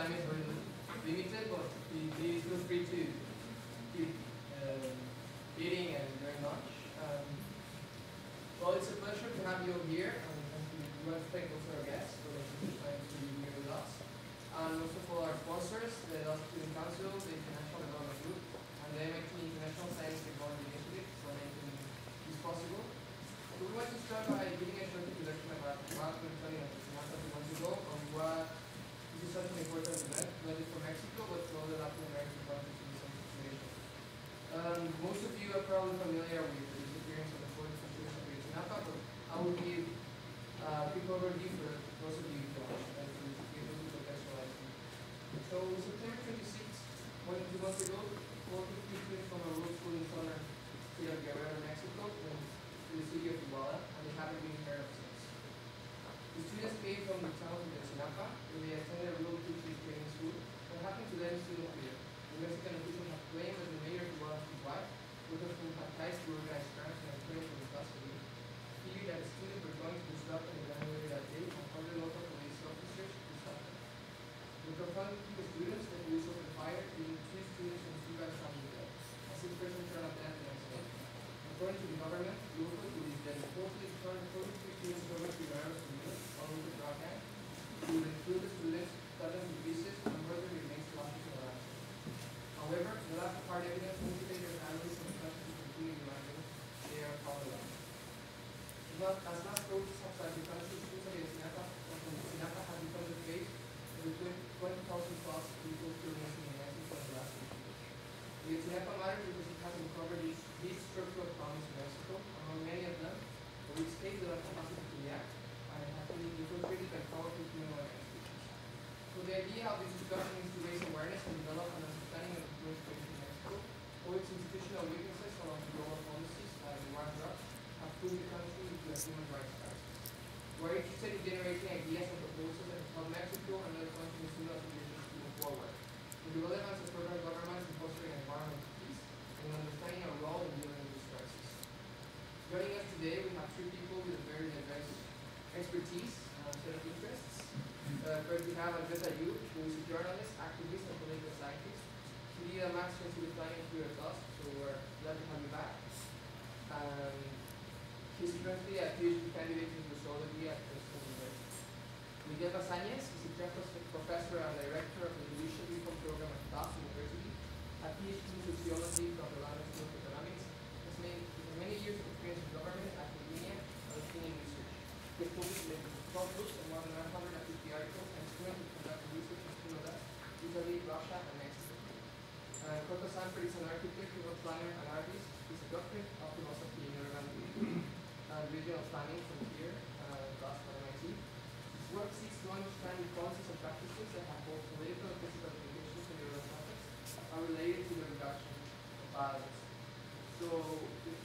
time is very limited, but please feel free to keep eating and very much. Well, it's a pleasure to have you all here, and we want to thank also our guests for taking time to be here with us. And also for our sponsors, the Dutch Student Council, the International Development Group, and the MIT International Science Technology Initiative for making this possible. So we want to start by giving a short introduction about what we're studying at Ayotzinapa 2 months ago, on why this is such an important event, not just for Mexico, but for all the Latin American countries in the same situation. Most of you are probably familiar with the disappearance of the 40 students of Ayotzinapa, but I will give a quick overview for those of you who don't, and to be able to contextualize it. So September 26th, more than 2 months ago, 40 students from a rural school in southern state of Guerrero, Mexico, went to the city of Iguala, and they haven't been heard of since. The students came from the town of Ayotzinapa, where they attended a rural teachers training school. What happened to them is still unclear. The Mexican officials have claimed that the mayor of Iguala, his wife, both of whom had ties to organized crimes and claimed for the custody, figured that the students were going to disrupt an event later that day and ordered local police officers to stop them. When confronted with the students, the police opened fire, leaving 2 students and 2 guys found dead. A 6-person turned up dead the next day. According to the government, local police then reportedly turned 43 students over to Guerrero's community, along with the drug gang, who would include the students, cut them to pieces, and murder remains lashes in the However, the lack of hard evidence motivated their families and the country to continue demanding they are followed up. As mass protests outside the country, schools of Ayotzinapa have become the face of the 20,000 plus people still missing in Mexico in the last 2 years. The Ayotzinapa matters because it has uncovered these structural problems in Mexico, among many of them, for which states do not have capacity to react, and it has been infiltrated by powerful criminal organizations. So the idea of this discussion is to raise awareness and develop an understanding of the current situation in Mexico, or its institutional weaknesses along the global policies like the war on drugs have put the country into a human rights crisis. We are interested in generating ideas and proposals that help Mexico and other countries in similar situations to move forward. The relevance of federal governments in fostering an environment of peace and understanding our role in dealing with this crisis. Joining us today, we have 3 people with very diverse expertise and set of interests. First, we have Andrés Lajous, who is a journalist, activist, and political scientist. He did a master's in planning here at Tufts, so we're glad to have you back. He's currently a PhD candidate in Sociology at Princeton University. Miguel Basañez is a professor and director of the Judicial program at Tufts University, a PhD in Sociology from the London School of Economics. Has many years of experience in government, academia, and opinion research. He has published 12 books and more than 150 articles, and is currently conducting research in Canada, Italy, Russia, and Mexico. Jota Samper is an architect, urban planner, and artist. He's a doctorate of philosophy in urban regional planning from here, Tufts and MIT. His work seeks to understand the policies and practices that have both political and physical implications in the urban context are related to the reduction of violence. So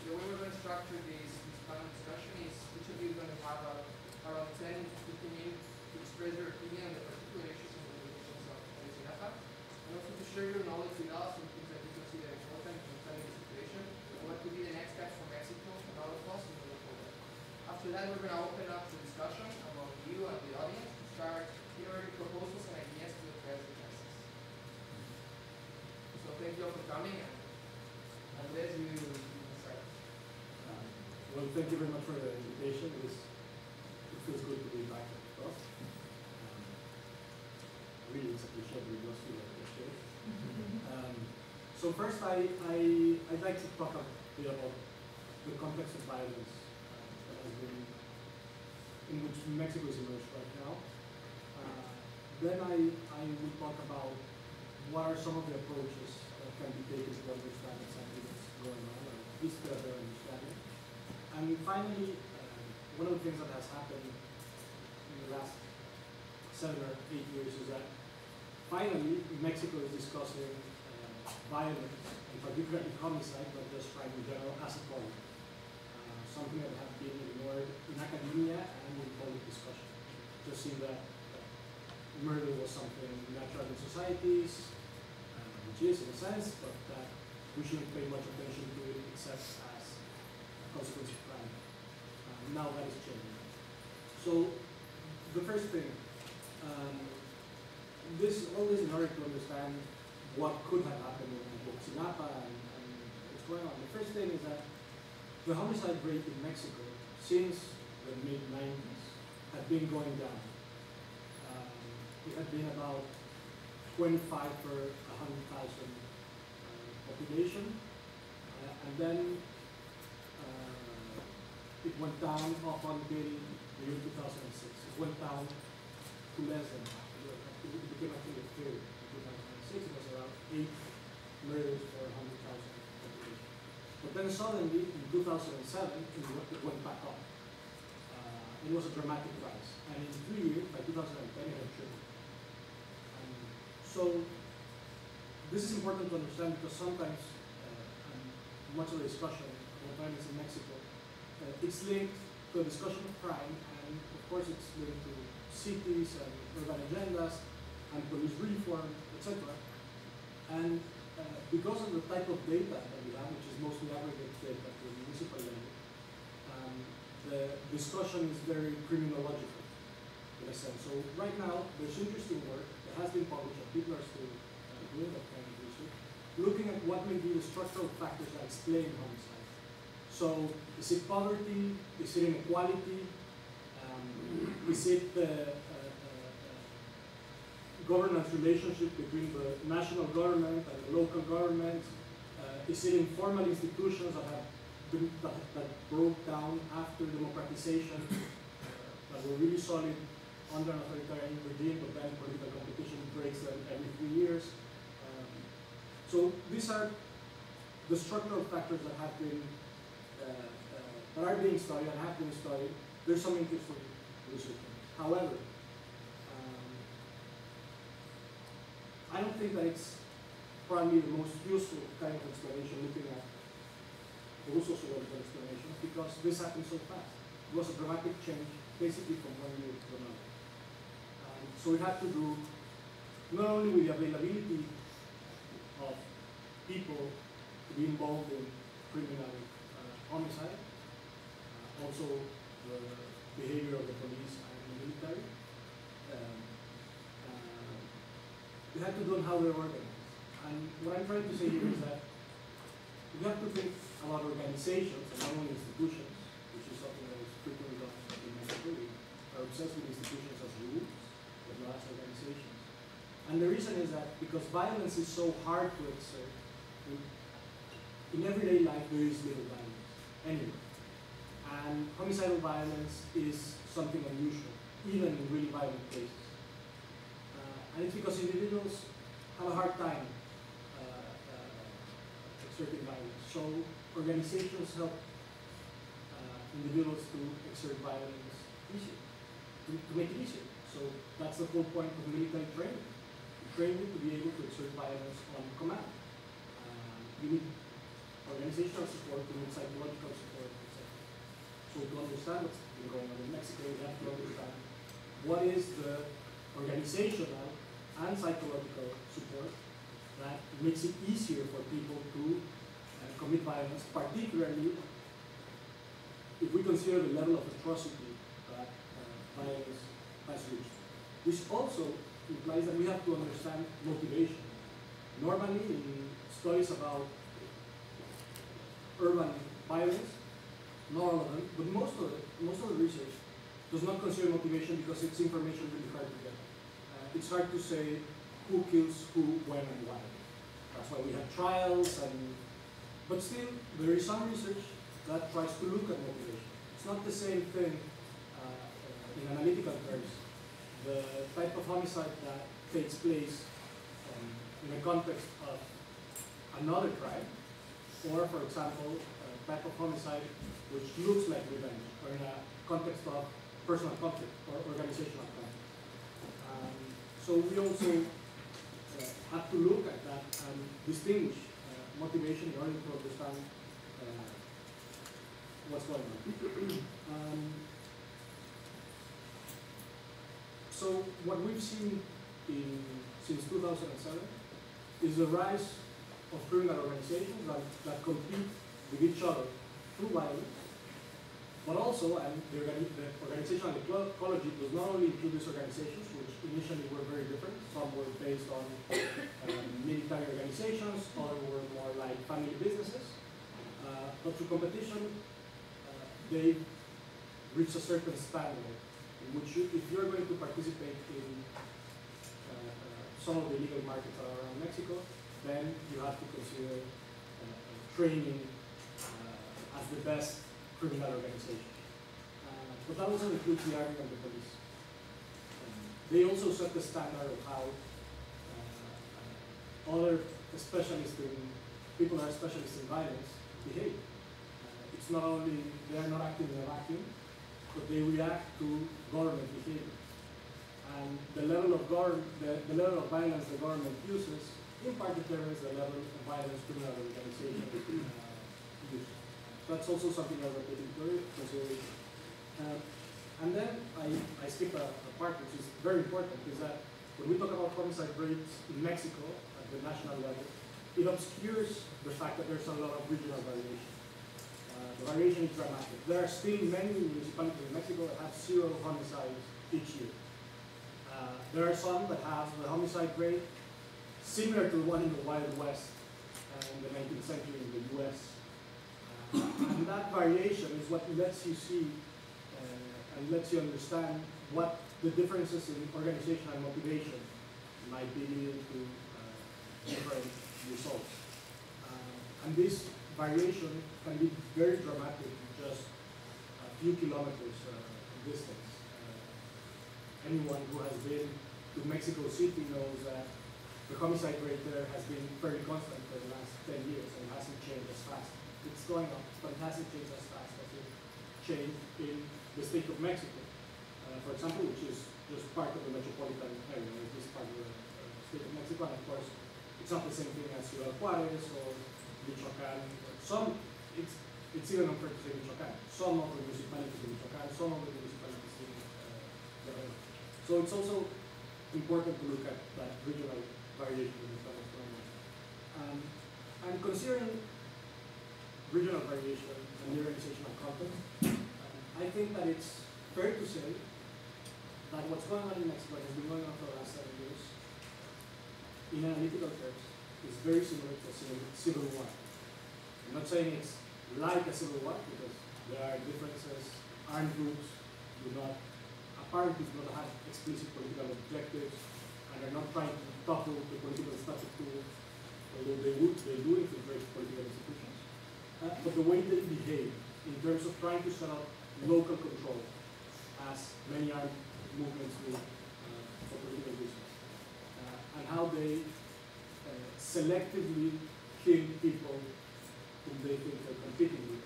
the way we're going to structure this panel discussion is each of you is going to have around 10 to 15 minutes to express your opinion on the particular issues and implications of Ayotzinapa, and also to share your knowledge with us on things that you consider important in studying the situation, and what could be the next steps for Mexico and all of us moving forward. After that, we're going to open up the discussion among you and the audience to start hearing proposals and ideas to address the crisis. So thank you all for coming, and Andrés, you start. Well, thank you very much for the invitation. It feels good to be back at the Tufts. Really, it's a cliche, but it does feel like a cliche. So first, I'd like to talk a bit about the context of violence that has been, in which Mexico is immersed right now. Then I will talk about what are some of the approaches that can be taken to understand exactly what's going on, or at least get a better understanding. And finally, one of the things that has happened in the last 7 or 8 years is that finally Mexico is discussing violence, in particular homicide, but just crime in general, as a problem. Something that has been ignored in academia and in public discussion. Just seeing that murder was something natural in societies, which is in a sense, but that we shouldn't pay much attention to it except as a consequence of crime. Now that is changing. So the first thing, all this in order to understand what could have happened in Ayotzinapa and what's going on. The first thing is that the homicide rate in Mexico since the mid-90s had been going down. It had been about 25 per 100,000 population, and then it went down up until the year 2006. It went down to less than half. It became, I think, a third in 2006. It was around 8 murders per 100,000 population. But then suddenly, in 2007, it went back up. It was a dramatic rise. And in 3 years, by 2010, it had tripled. So, this is important to understand because sometimes, much of the discussion about violence in Mexico, it's linked to a discussion of crime, and of course it's linked to cities and urban agendas and police reform, etc. And because of the type of data that we have, which is mostly aggregate data at the municipal level, the discussion is very criminological in a sense. So right now, there's interesting work that has been published, and people are still doing that kind of research, looking at what may be the structural factors that explain homicide. So, is it poverty? Is it inequality? Is it the governance relationship between the national government and the local government? Is it informal institutions that have been, that broke down after democratization, that were really solid under an authoritarian regime, but then political competition breaks them every 3 years? So these are the structural factors that have been that are being studied and have been studied. There's some interesting research. However, I don't think that it's probably the most useful kind of explanation looking at the sociological explanation because this happened so fast. It was a dramatic change basically from one year to another. So we had to do not only with the availability of people to be involved in criminal homicide, also the behavior of the police and the military. We had to do on how they're organized. And what I'm trying to say here is that we have to think about organizations and not only institutions, which is something that is frequently done in Mexico. We are obsessed with institutions as rules, as well as organizations. And the reason is that because violence is so hard to exert, in everyday life there is little violence, anyway. And homicidal violence is something unusual, even in really violent cases. And it's because individuals have a hard time exerting violence. So organizations help individuals to exert violence easier, to make it easier. So that's the whole point of military training. You train you to be able to exert violence on command. You need organizational support, you need psychological support, etc. So to understand what's been going on in Mexico, we have to understand what is the organizational and psychological support that makes it easier for people to commit violence, particularly if we consider the level of atrocity that violence has reached. This also implies that we have to understand motivation. Normally, in studies about urban violence, not all of them, but most of the research does not consider motivation because it's information really hard to get. It's hard to say who kills who, when, and why. That's why we have trials, but still, there is some research that tries to look at motivation. It's not the same thing in analytical terms. The type of homicide that takes place in the context of another crime, or for example, a type of homicide which looks like revenge, or in a context of personal conflict or organizational conflict. So we also have to look at that and distinguish motivation in order to understand what's going on. So what we've seen since 2007 is the rise of criminal organizations that compete with each other through violence But also, and the organizational ecology does not only include these organizations, which initially were very different. Some were based on military organizations, others were more like family businesses. But through competition, they reach a certain standard in which if you're going to participate in some of the legal markets that are around Mexico, then you have to consider training as the best criminal organization. But that also includes the army and the police. They also set the standard of how other specialists people that are specialists in violence behave. It's not only, they are not acting in a vacuum, but they react to government behavior. And the level of violence the government uses in part determines the level of violence criminal organizations use. That's also something that we're taking into consideration. And then I skip a part which is very important, is that when we talk about homicide rates in Mexico at the national level, it obscures the fact that there's a lot of regional variation. The variation is dramatic. There are still many municipalities in Mexico that have 0 homicides each year. There are some that have the homicide rate similar to the one in the Wild West in the 19th century in the US. And that variation is what lets you see and lets you understand what the differences in organization and motivation might be leading to different results. And this variation can be very dramatic in just a few kilometers distance. Anyone who has been to Mexico City knows that the homicide rate there has been fairly constant for the last 10 years and hasn't changed as fast. It's going up, but it hasn't changed as fast as it changed in the state of Mexico, for example, which is just part of the metropolitan area. It's part of the state of Mexico, and of course, it's not the same thing as Ciudad Juárez or Michoacán. It's even unfair to say Michoacán. Some of the municipalities in Michoacán, some of the municipalities in Guerrero. So it's also important to look at that regional variation in the and considering regional variation and the organizational context, I think that it's fair to say that what's going on in Mexico has been going on for the last 7 years, in analytical terms, is very similar to a civil war. I'm not saying it's like a civil war because there are differences. Armed groups apparently do not have explicit political objectives and are not trying to topple the political status quo, although they do infiltrate political institutions. But the way they behave in terms of trying to set up local control, as many armed movements do for political reasons, and how they selectively kill people whom they think they're competing with,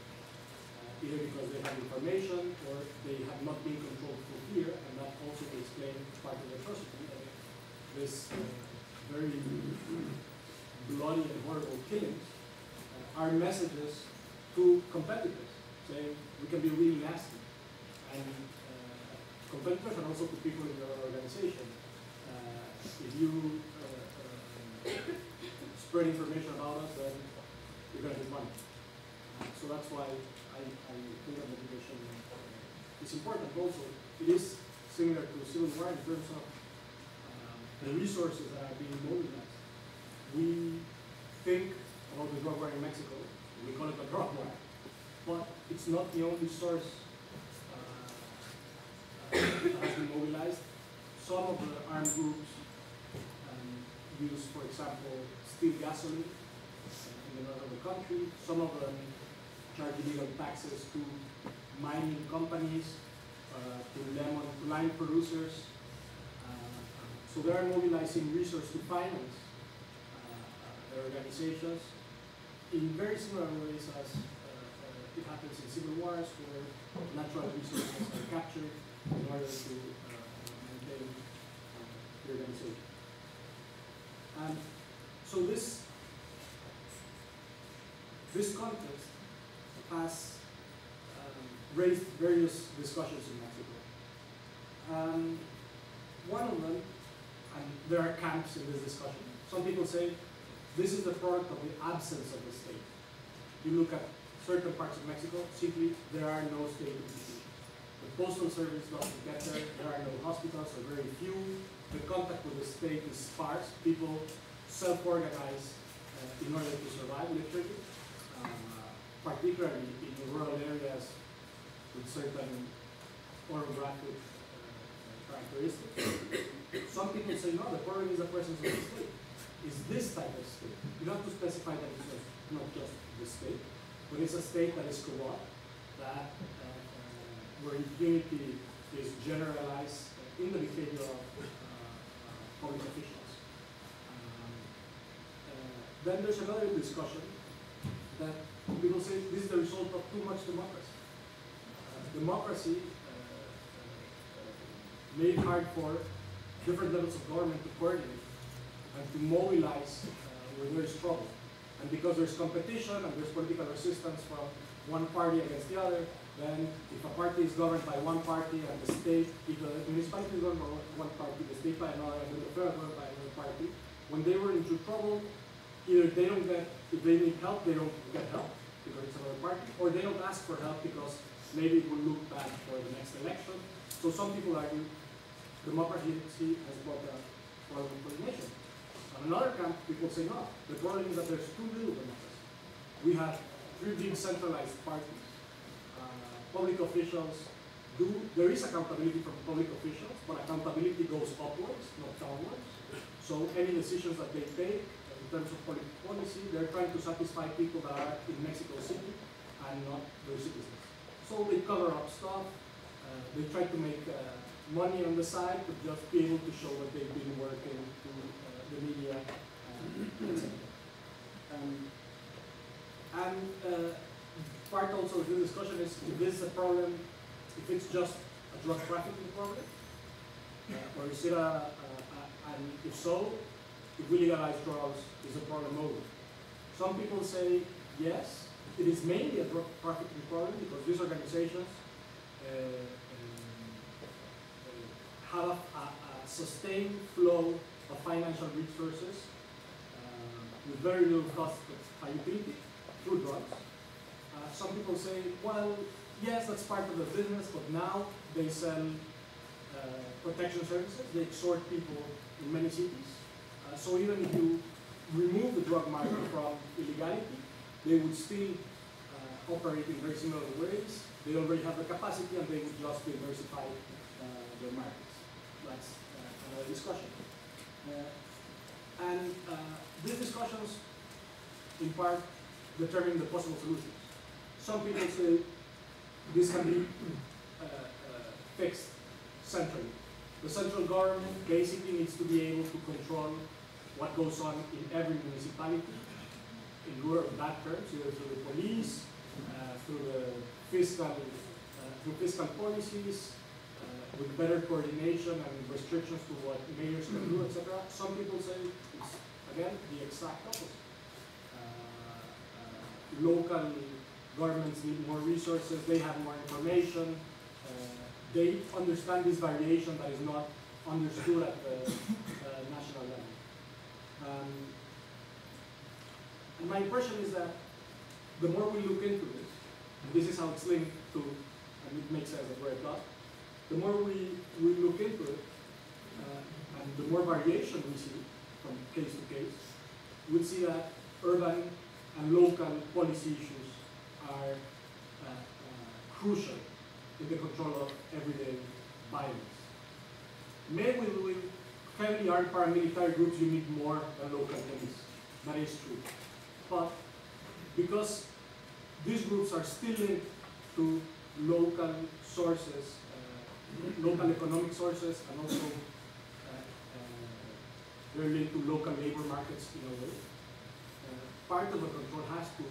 either because they have information or they have not been controlled through fear, and that also may explain part of the atrocity. This very bloody and horrible killings are messages to competitors, saying we can be really nasty. And competitors and also to people in your organization. If you spread information about us, then you're going to get money. So that's why I think that motivation is important. Also, it is similar to civil war in terms of the resources that are being mobilized. We think about the drug war in Mexico, we call it a drug war, but it's not the only source that has been mobilized. Some of the armed groups use, for example, steel gasoline in the north of the country. Some of them charge illegal taxes to mining companies, to lime producers. So they are mobilizing resources to finance their organizations in very similar ways as it happens in civil wars, where natural resources are captured in order to maintain the organization. And so this context has raised various discussions in Mexico. One of them, and there are camps in this discussion, some people say this is the product of the absence of the state. You look at certain parts of Mexico, simply there are no state institutions. The postal service doesn't get there, there are no hospitals, or very few. The contact with the state is sparse. People self-organize in order to survive, literally, particularly in rural areas with certain orographic characteristics. Some people say, no, the problem is the presence of the state. Is this type of state. You have to specify that it's not just the state, but it's a state that is corrupt, that where impunity is generalized in the behavior of public officials. Then there's another discussion that people say this is the result of too much democracy. Democracy made it hard for different levels of government to coordinate and to mobilize where there is trouble. And because there's competition and there's political resistance from one party against the other, then if a party is governed by one party and the state, if the municipality is governed by one party, the state by another, and the federal government by another party, when they run into trouble, either they don't get, if they need help, they don't get help because it's another party, or they don't ask for help because maybe it will look bad for the next election. So some people argue democracy has brought a problem of coordination. On another camp, people say no. The problem is that there's too little democracy. We have 3 big centralized parties. Public officials there is accountability from public officials, but accountability goes upwards, not downwards. So any decisions that they take in terms of public policy, they're trying to satisfy people that are in Mexico City and not their citizens. So they cover up stuff. They try to make money on the side to just be able to show that they've been working to the media, etc. Part also of the discussion is if this is a problem, if it's just a drug trafficking problem, or is it and if so, if we legalize drugs, is the problem over? Some people say yes, it is mainly a drug trafficking problem because these organizations have a sustained flow of financial resources with very little cost of utility through drugs. Some people say, well, yes, that's part of the business, but now they sell protection services. They extort people in many cities. So even if you remove the drug market from illegality, they would still operate in very similar ways. They already have the capacity and they would just diversify their markets. That's another discussion. These discussions, in part, determine the possible solutions. Some people say this can be fixed centrally. The central government basically needs to be able to control what goes on in every municipality, in good or bad terms, either through the police, through fiscal policies, with better coordination and restrictions to what mayors can do, etc. Some people say it's, again, the exact opposite. Local governments need more resources, they have more information, they understand this variation that is not understood at the national level. And my impression is that the more we look into this, and this is how it's linked to, and it makes sense that we're at that, the more we look into it, and the more variation we see from case to case, we'll see that urban and local policy issues are crucial in the control of everyday violence. Maybe with heavily armed paramilitary groups you need more than local police. That is true. But because these groups are still linked to local sources, local economic sources, and also they're linked to local labor markets in a way, part of the control has to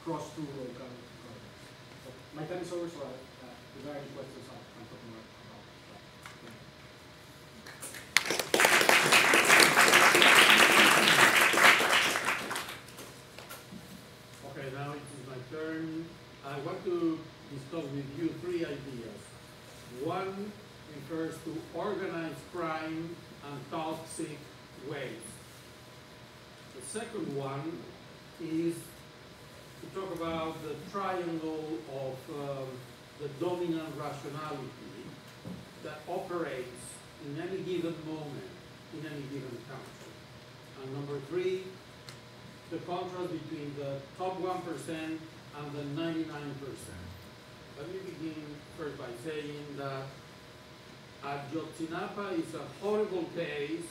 cross through local governments. So my time is over, so if there are any questions, I'm talking about that. Okay, now it is my turn. I want to discuss with you 3 ideas. One refers to organized crime and toxic waste. The second one is to talk about the triangle of the dominant rationality that operates in any given moment in any given country. And number three, the contrast between the top 1% and the 99%. Let me begin first by saying that Ayotzinapa is a horrible case,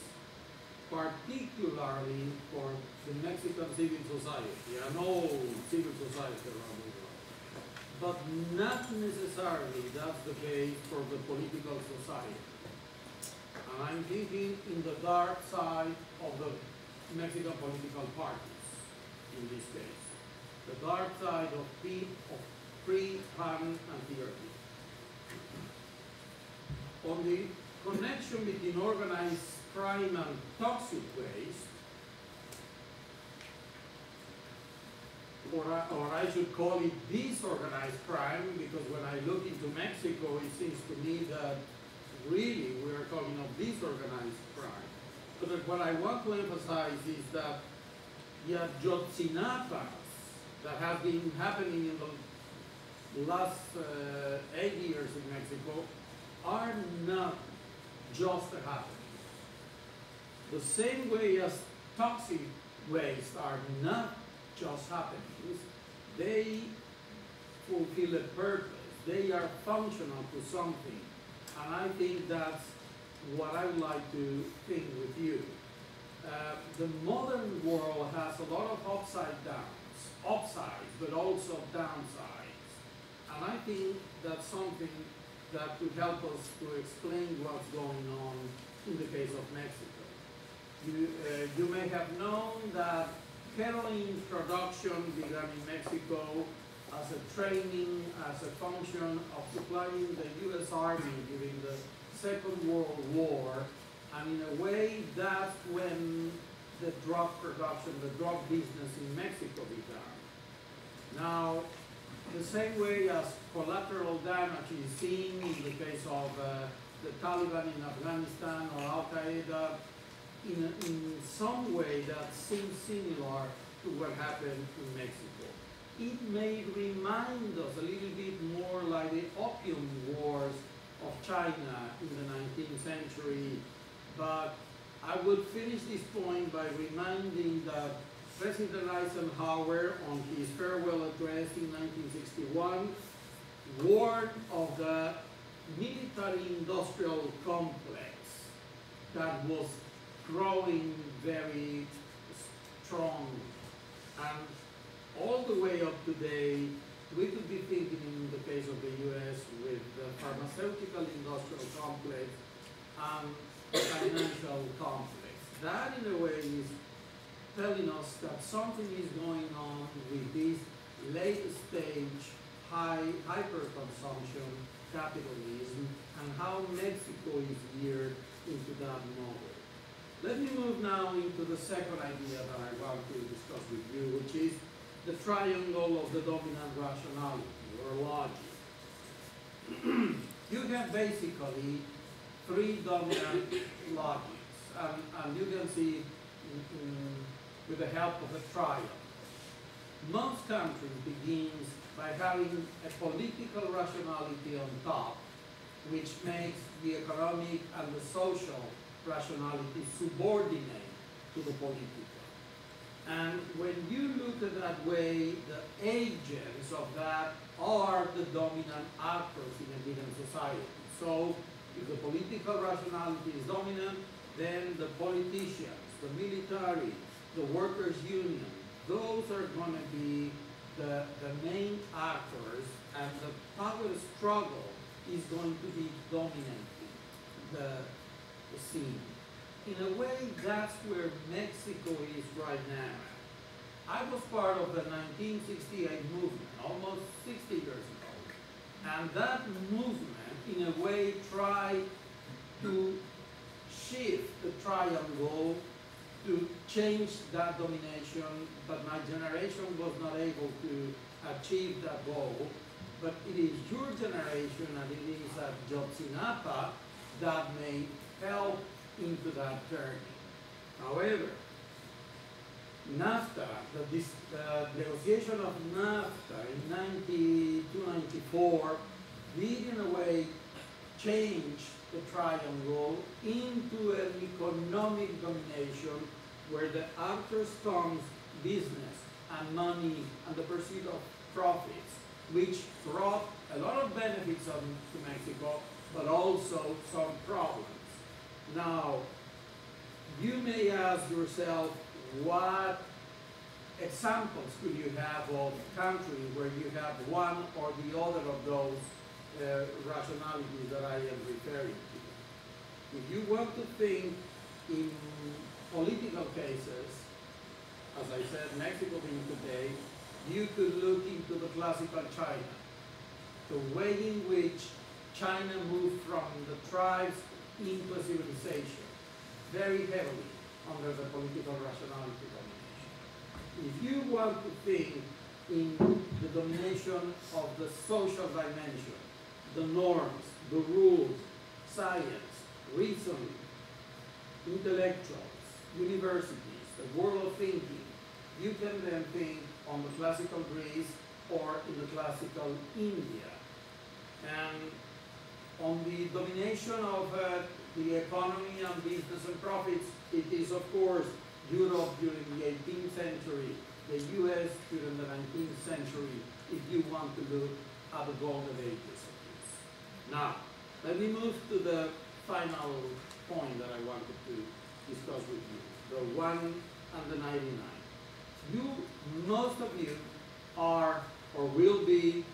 particularly for the Mexican civil society and all civil society around the world. But not necessarily that's the case for the political society. And I'm thinking in the dark side of the Mexican political parties in this case. The dark side of free, pan, and theory. On the connection between organized crime and toxic waste, or I should call it disorganized crime, because when I look into Mexico, it seems to me that really we are talking of disorganized crime. But what I want to emphasize is that the Ayotzinapas that have been happening in the last 8 years in Mexico are not just a happening. The same way as toxic waste are not just happenings, they fulfill a purpose. They are functional to something. And I think that's what I would like to think with you. The modern world has a lot of upsides, but also downsides. And I think that's something that could help us to explain what's going on in the case of Mexico. You may have known that heroin production began in Mexico as a training, as a function of supplying the US Army during the Second World War, and in a way that's when the drug production, the drug business in Mexico began. Now, the same way as collateral damage is seen in the case of the Taliban in Afghanistan or Al-Qaeda, in some way that seems similar to what happened in Mexico. It may remind us a little bit more like the opium wars of China in the 19th century, but I would finish this point by reminding that President Eisenhower, on his farewell address in 1961, warned of the military-industrial complex that was growing very strong. And all the way up today, we could be thinking in the case of the US with the pharmaceutical industrial complex and the financial complex. That in a way is telling us that something is going on with this late stage hyper-consumption capitalism and how Mexico is geared into that model. Let me move now into the second idea that I want to discuss with you, which is the triangle of the dominant rationality or logic. You have basically three dominant logics, and you can see with the help of a triangle. Most countries begins by having a political rationality on top, which makes the economic and the social rationality subordinate to the political. And when you look at that way, the agents of that are the dominant actors in a given society. So if the political rationality is dominant, then the politicians, the military, the workers' union, those are going to be the main actors, and the power struggle is going to be dominating the scene. In a way, that's where Mexico is right now. I was part of the 1968 movement, almost 60 years ago. And that movement, in a way, tried to shift the triangle to change that domination, but my generation was not able to achieve that goal. But it is your generation, and it is Ayotzinapa that may help into that journey. However, NAFTA, the negotiation of NAFTA in 92-94 did in a way change the triangle into an economic domination where the actors comes business and money and the pursuit of profits, which brought a lot of benefits to Mexico, but also some problems. Now, you may ask yourself, what examples could you have of countries where you have one or the other of those rationalities that I am referring to? If you want to think in political cases, as I said, Mexico being today, you could look into the classical China, the way in which China moved from the tribes into a civilization, very heavily under the political rationality domination. If you want to think in the domination of the social dimension, the norms, the rules, science, reasoning, intellectuals, universities, the world of thinking, you can then think on the classical Greece or in the classical India. And on the domination of the economy and business and profits, it is of course Europe during the 18th century, the US during the 19th century, if you want to look at the golden ages of this. Now, let me move to the final point that I wanted to discuss with you, the 1 and the 99. Most of you are or will be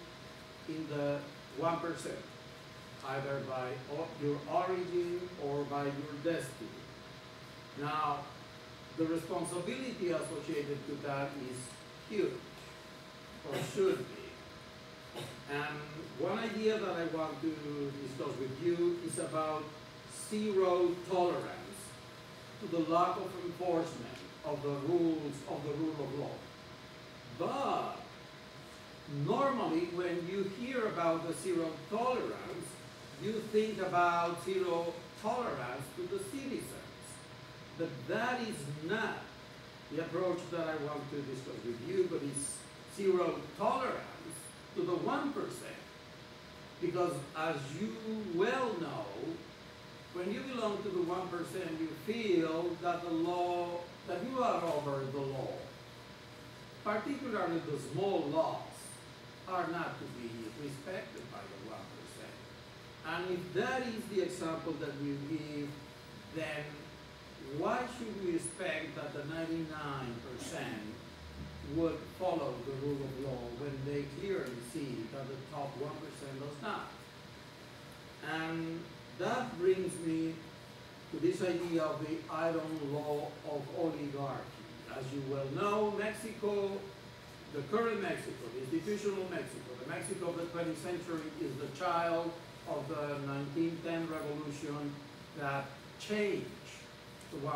in the 1%, either by your origin or by your destiny. Now, the responsibility associated to that is huge, or should be. And one idea that I want to discuss with you is about zero tolerance to the lack of enforcement of the rules of the rule of law. But normally when you hear about the zero tolerance, you think about zero tolerance to the citizens. But that is not the approach that I want to discuss with you, but it's zero tolerance to the 1%. Because as you well know, when you belong to the 1%, you feel that the law, that you are over the law. Particularly the small laws are not to be respected by the 1%. And if that is the example that you give, then why should we expect that the 99% would follow the rule of law when they clearly see that the top 1% does not? And that brings me to this idea of the iron law of oligarchy. As you well know, Mexico, the current Mexico, the institutional Mexico, the Mexico of the 20th century is the child of the 1910 revolution that changed the 1%.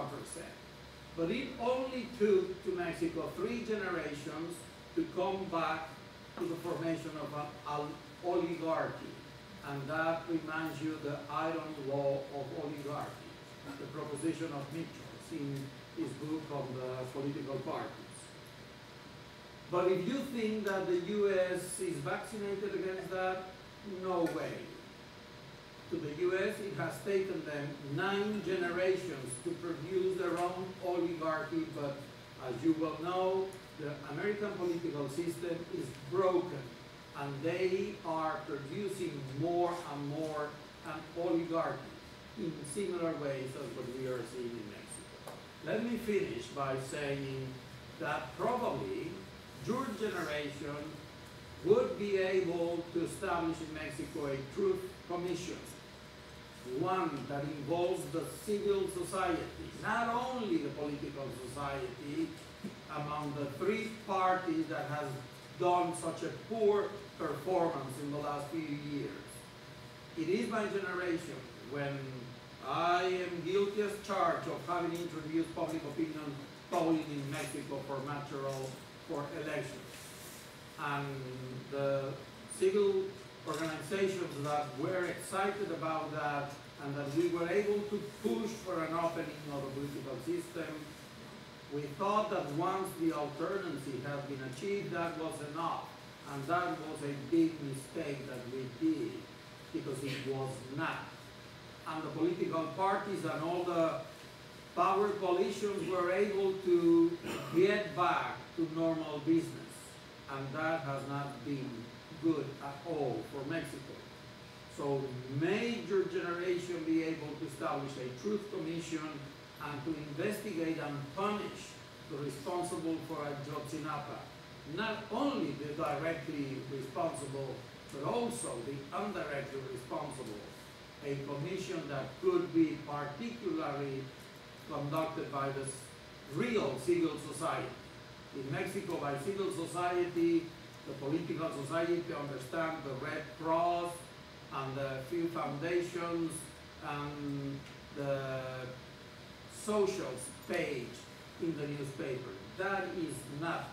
But it only took to Mexico 3 generations to come back to the formation of an oligarchy. And that reminds you the iron law of oligarchy, the proposition of Mitchell in his book on the political parties. But if you think that the US is vaccinated against that, no way. To the US, it has taken them 9 generations to produce their own oligarchy, but as you well know, the American political system is broken, and they are producing more and more an oligarchy in similar ways as what we are seeing in Mexico. Let me finish by saying that probably your generation would be able to establish in Mexico a truth commission, one that involves the civil society, not only the political society, among the 3 parties that has done such a poor performance in the last few years. It is my generation, when I am guilty as charged of having introduced public opinion polling in Mexico for elections. And the civil organizations that were excited about that and that we were able to push for an opening of the political system We thought that once the alternancy had been achieved, that was enough. And that was a big mistake that we did, because it was not. And the political parties and all the power coalitions were able to get back to normal business. And that has not been good at all for Mexico. So major generation be able to establish a truth commission and to investigate and punish the responsible for Ayotzinapa. Not only the directly responsible, but also the indirectly responsible. A commission that could be particularly conducted by the real civil society. In Mexico, by civil society, the political society to understand the Red Cross and the few foundations and the social page in the newspaper. That is not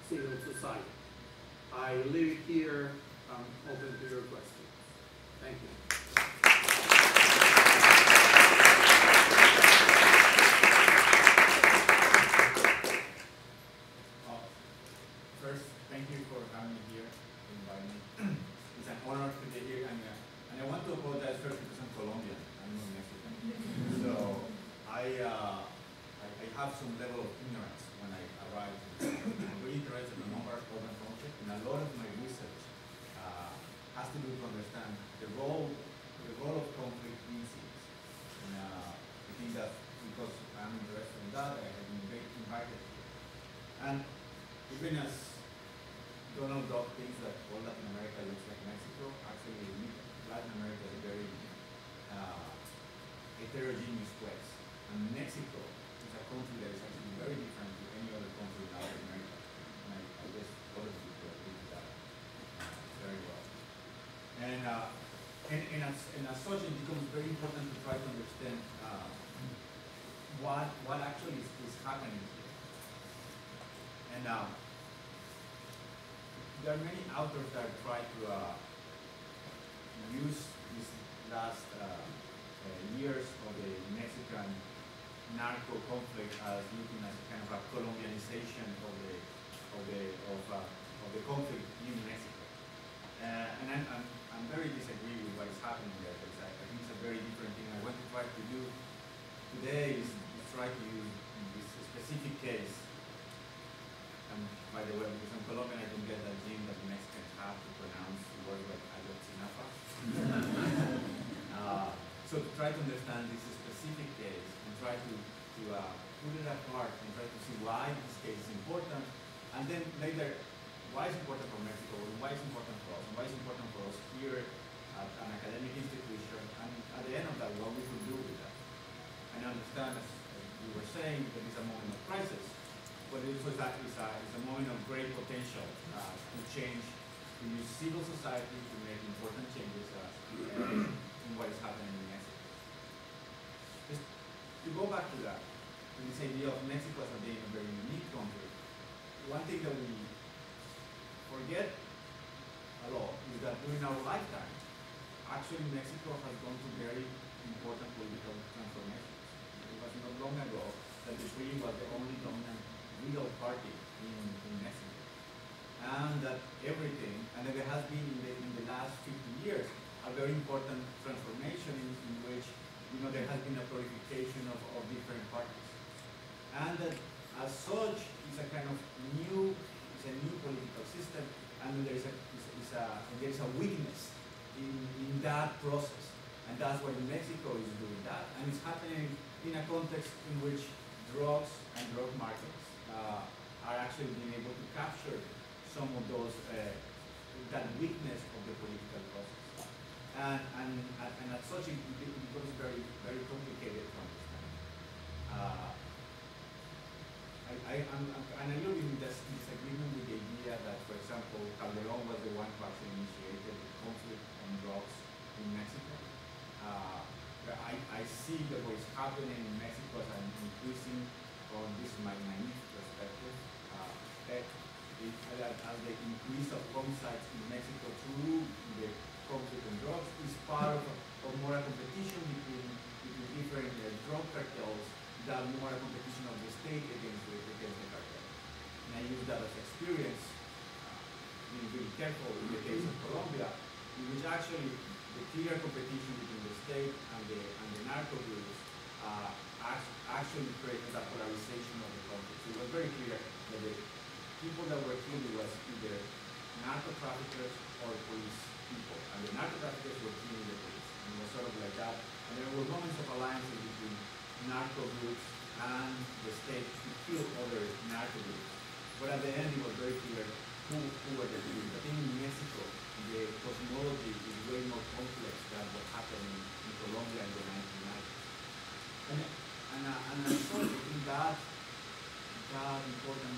civil society. I leave it here. I'm open to your questions. Thank you. First, thank you for having me here, inviting me. It's an honor to be here, and I want to apologize first because I'm Colombian. I'm not Mexican. So I have some level of ignorance when I arrived. I'm really interested in a number of urban conflict, and a lot of my research has to do to understand the role of conflict in cities. And I think that because I'm interested in that, I have been invited here. And even as Donald Duck thinks that all Latin America looks like Mexico, actually Latin America is a very heterogeneous place. And Mexico is a country that is actually very different to any other country in Latin America. And I guess all of you could agree with that very well. And as such, it becomes very important to try to understand what actually is happening here. And there are many authors that try to use these last years of the Mexican narco conflict as looking at kind of a Colombianization of the conflict in Mexico. And I'm very disagree with what is happening there, because I think it's a very different thing. I want to try to do today is try to use this specific case. And by the way, because I'm Colombian, I don't get that gene that the Mexicans have to pronounce words like Ayotzinapa. So to try to understand this specific case and try to put it apart and try to see why this case is important, and then later, why it's important for Mexico, and why it's important for us, and why it's important for us here at an academic institution, and at the end of that, what we could do with that. And understand, as you were saying, that it's a moment of crisis, but it also is a moment of great potential to change, to use civil society to make important changes in what is happening in Mexico. Just to go back to that, to this idea of Mexico as being a very unique country, one thing that we forget a lot is that during our lifetime, actually Mexico has gone through very important political transformations. It was not long ago that the PRI was the only dominant real party in Mexico. And that everything, and that there has been in the last 50 years, a very important transformation in which there has been a proliferation of different parties. And that as such, it's a kind of new political system, and there is a weakness in that process. And that's why Mexico is doing that. And it's happening in a context in which drugs and drug markets are actually being able to capture some of those, that weakness of the political process. And as such, it becomes very, very complicated to understand. I'm a little bit in disagreement with the idea that, for example, Calderón was the one who actually initiated the conflict on drugs in Mexico. I see that what is happening in Mexico as an increasing, from this my naive perspective, as the increase of homicides in Mexico through the conflict on drugs is part of more a competition between different drug cartels than more a competition of the state against the careful in the case of Colombia, in which actually the clear competition between the state and the narco groups actually created a polarization of the conflict. So it was very clear that the people that were killed was either narco traffickers or police people, and the narco traffickers were killing the police. And it was sort of like that. And there were moments of alliances between narco groups and the state to kill other narco groups. But at the end, it was very clear who were the groups. I think in Mexico, the cosmology is way more complex than what happened in Colombia in the 1990s. And I think that important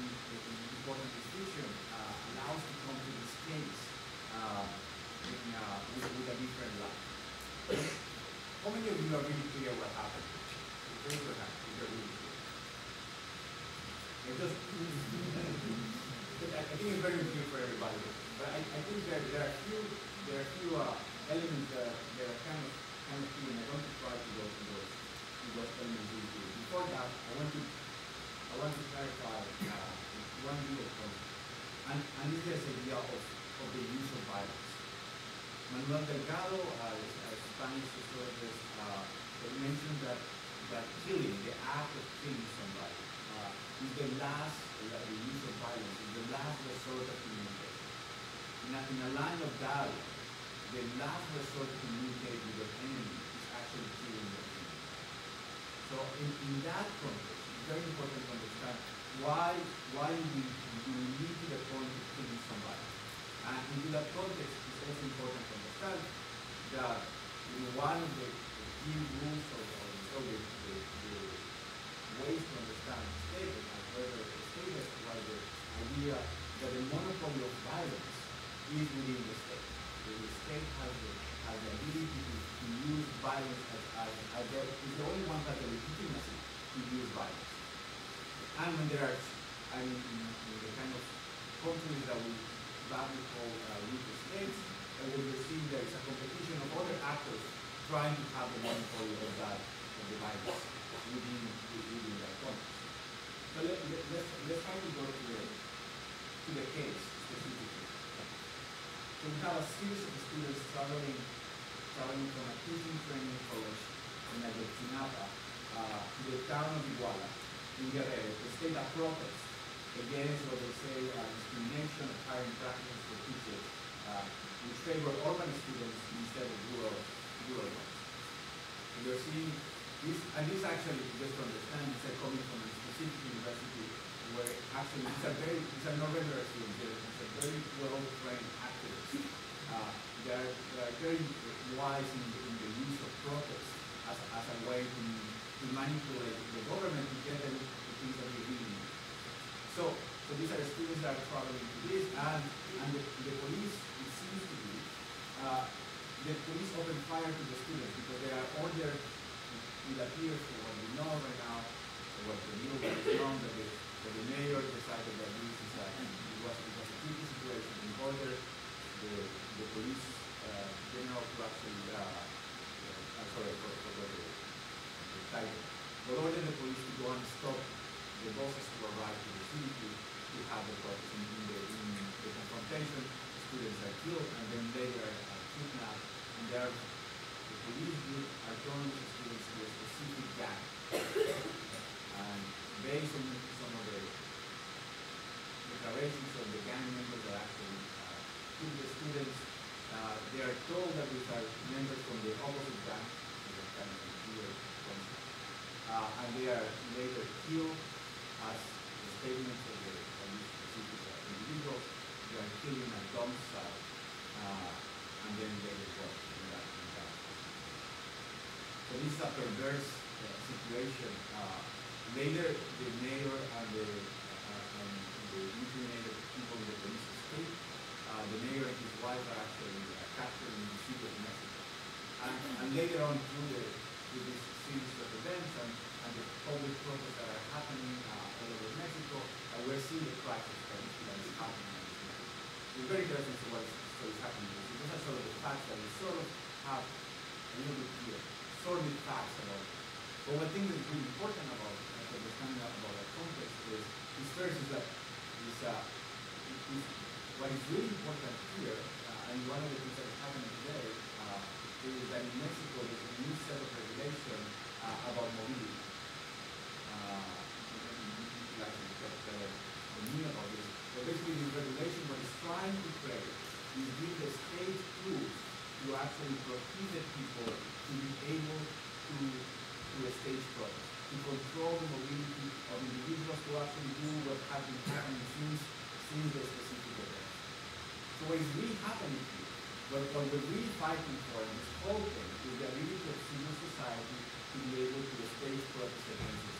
distinction allows to come to this case with a different light. How many of you are really clear what happened? Raise your hand if you're really clear. I think it's very clear for everybody. But I think there are few elements that are kind of key, and I want to try to go to those elements really clear. Before that, I want to clarify one little point, and this is the idea of the use of violence. Manuel Delgado, a Spanish sociologist, mentioned that killing, the act of killing somebody, is the use of violence, is the last resort of communication. In a line of dialogue, the last resort to communicate with your enemy is actually killing your enemy. So in that context, it's very important to understand why we lead to the point of killing somebody. And in that context, it's also important to understand that one of the key rules or the ways to understand the state, and whether the state has provided the idea that the monopoly of violence is within the state. The state has the ability to use violence is the only one that has the legitimacy to use violence. And when there are, in the kind of countries that we badly call weak states, what we see there is a competition of other actors trying to have the monopoly of the violence within that context. So let's try to go to the case specifically. So we have a series of students traveling from a teaching training college in Ayotzinapa to the town of Iguala in Guerrero to state a protest against what they say discrimination of hiring practices for teachers, which favor urban students instead of rural ones. And we're seeing this, and this actually, just to understand, is coming from a specific university where actually these are not regular students, it's a very well-trained activists. They are very wise in the use of protest as a way to manipulate the government to get them the things that they really need. So these are the students that are traveling to this, and the police, it seems to be, the police open fire to the students because they are ordered, it appears from what we know right now, what the news is known, that the mayor decided that this is it was a tricky situation in order the police general to actually, sorry for the title, but ordered the police to go and stop the buses to arrive to the city to have the protest. In the confrontation, the students are killed and then later are kidnapped, and the police group are joining the students to a specific gang. And based on some of the declarations of the gang members that actually took the students, they are told that these are members from the opposite gang, kind of weird concept, and they are later killed as the statements of these specific individuals. They are killed in a dump site, and then they report in that. So this is a perverse situation. Later, the mayor and the incriminated people in the police escape. The mayor and his wife are actually captured in the city of Mexico. And later on, through this series of events and the public protests that are happening all over Mexico, we're seeing the crisis that is happening in this country. It's very interesting to what is happening. Those are sort of the facts that we sort of have a little bit here, sordid facts about it. But one thing that is really important about understanding about that context is first is that what is really important here, and one of the things that is happening today, is that in Mexico there's a new set of regulation about mobility. You'd like to talk better than me about this. But basically this regulation, what it's trying to create is give the state tools to actually prohibit people to be able to stage protest, to control the mobility of individuals to actually do what has been happening since the specific event. So what is really happening here, what we're really fighting for in this whole thing is the ability of civil society to be able to stage protest against this.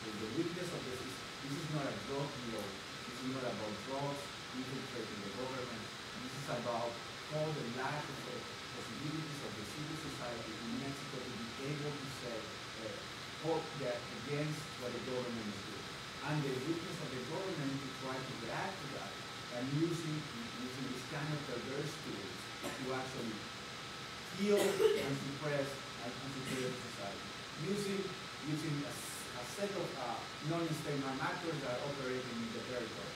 So the weakness of this is not a drug deal, this is not about drugs infiltrating the government, this is about all the lack of possibilities of the civil society in Mexico to be able to say, against what the government is doing. And the weakness of the government to try to react to that and using this kind of perverse tools to actually kill and suppress the society. Using a set of non-state actors that are operating in the territory.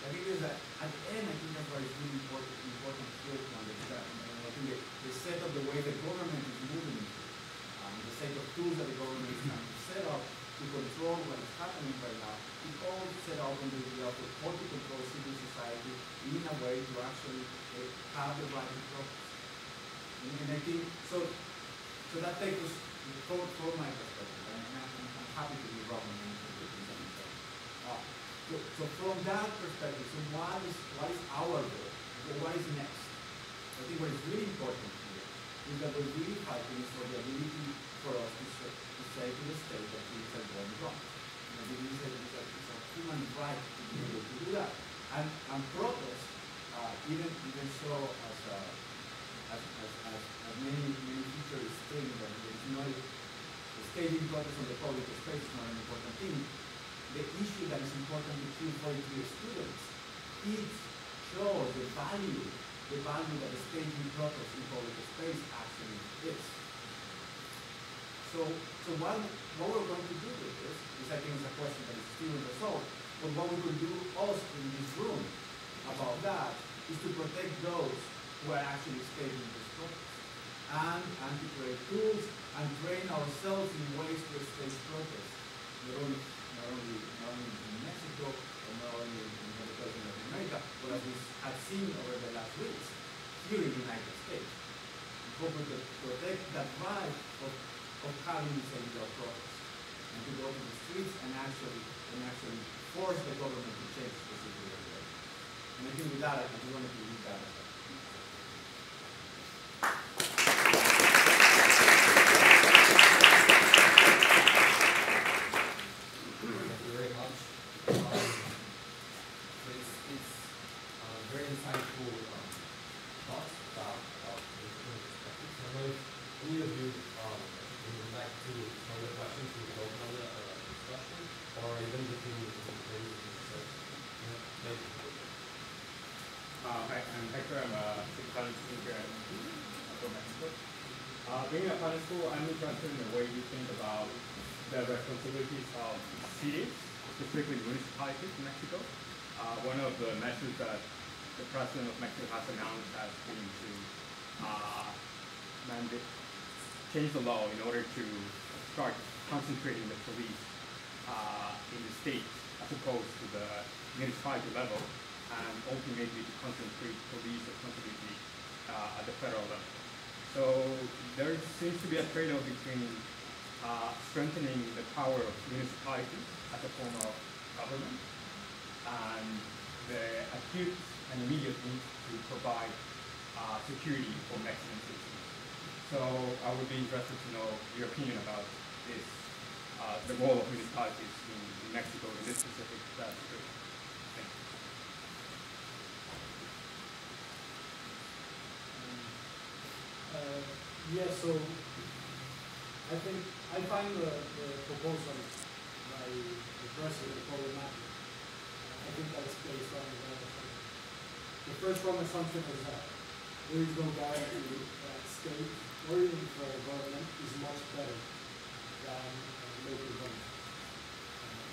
I think is that at the end, I think that's what is really important here to understand. I think the set of the way the government is moving into, the set of tools that the government is trying to set up to control what is happening right now, it's all set up under the idea of how to control civil society in a way to actually have the right to protest. And I think, so that takes us from my perspective, and I'm happy to be wrong in anything that you say. So from that perspective, so what is our goal? What is next? I think what is really important here is that we're really fighting for the ability for us to say to the state that things are going wrong. It's a human right to be able to do that. And protest, even so as many teachers think that it's not staging protest on the public space is not an important thing. The issue that is important to 243 students, it shows the value that the staging protest in public space actually is. So what we're going to do with this is, I think it's a question that is still unresolved, but what we could do also in this room about that is to protect those who are actually staging this protest and to create tools and train ourselves in ways to stage protest, not only in Mexico or not only in other places in Latin America, but as we have seen over the last weeks here in the United States. We hope we could protect that right of having this illegal protest and to go to the streets and actually force the government to change specific regulation. And I think with that, I just wanted to leave that as well. Being a public school, I'm interested in the way you think about the responsibilities of cities, specifically municipalities in Mexico. One of the measures that the President of Mexico has announced has been to change the law in order to start concentrating the police in the state as opposed to the municipality level, and ultimately to concentrate police responsibility at the federal level. So there seems to be a trade-off between strengthening the power of municipalities as a form of government and the acute and immediate need to provide security for Mexican citizens. So I would be interested to know your opinion about this, the role of municipalities in Mexico in this specific situation. Thank you. Yeah, so I find the proposal by the President problematic. I think that's based on the first wrong assumption is that there is no guarantee that state or even federal government is much better than local government.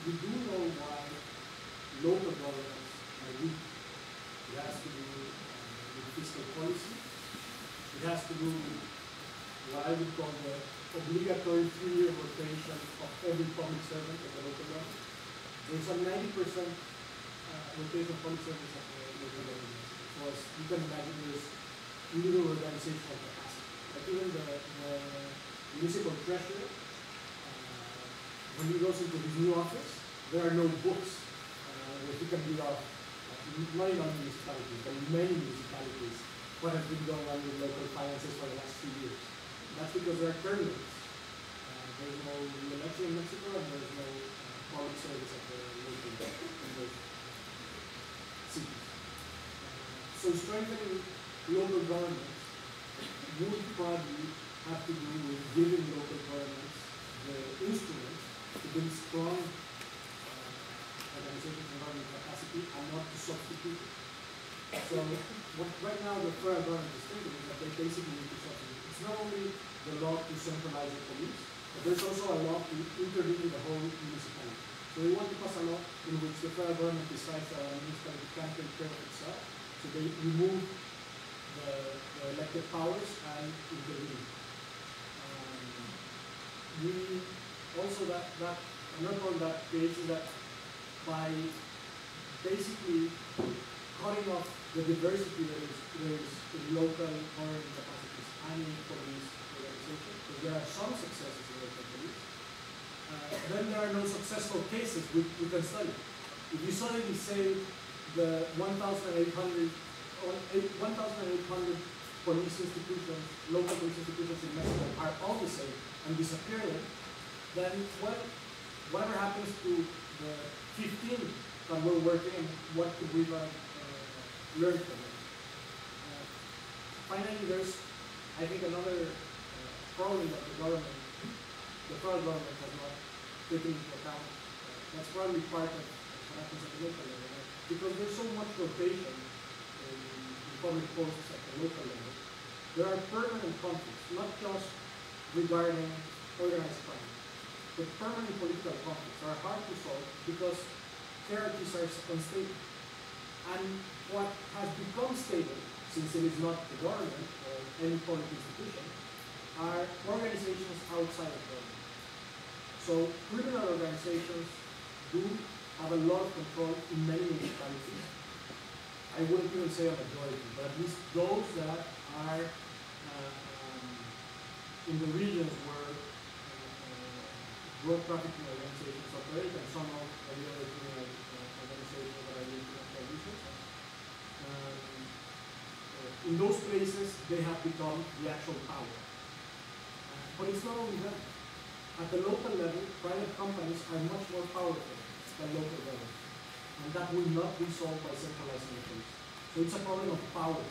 We do know why local governments are weak. It has to do with fiscal policy. It has to do with what I would call the obligatory 3-year rotation of every public servant at the local level. There's a 90% rotation of public servants at the local level. So as you can imagine, there's little organizational capacity. Like even the municipal treasurer, when he goes into his new office, there are no books that he can read off. Not in all municipalities, but in many municipalities, what has been going on with local finances for the last few years. And that's because there are term limits. There's no election in Mexico, and there's no public service at the local level in those cities. So strengthening local governments would probably have to do with giving local governments the instruments to build strong organizations and government capacity and not to substitute it. So what right now the federal government is thinking is that they basically need to substitute. It's not only the law to centralize the police, but there's also a law to intervene in the whole municipality. So they want to pass a law in which the federal government decides that a municipality can't take care of itself. So they remove the elected powers and intervene. We also another problem that creates is that by basically cutting off the diversity that is in local government capacities and in police organizations, because there are some successes in local police, then there are no successful cases we can study. If you suddenly say the 1,800 police institutions, local police institutions in Mexico are all the same and disappear them, then whatever happens to the 15 that we're working on, what could we learn from them? Finally, there's, I think, another problem that the federal government has not taken into account. That's probably part of what happens at the local level. Right? Because there's so much rotation in public posts at the local level, there are permanent conflicts, not just regarding organized crime, but permanent political conflicts are hard to solve because hierarchies are unstable. And what has become stable, since it is not the government or any public institution, are organizations outside of government. So criminal organizations do have a lot of control in many municipalities. I wouldn't even say a majority, but at least those that are in the regions where drug trafficking organizations operate, and some of the other criminal organizations that are linked to traditions. In those places, they have become the actual power. But it's not only that. At the local level, private companies are much more powerful than local government. And that will not be solved by centralizing the police. So it's a problem of power.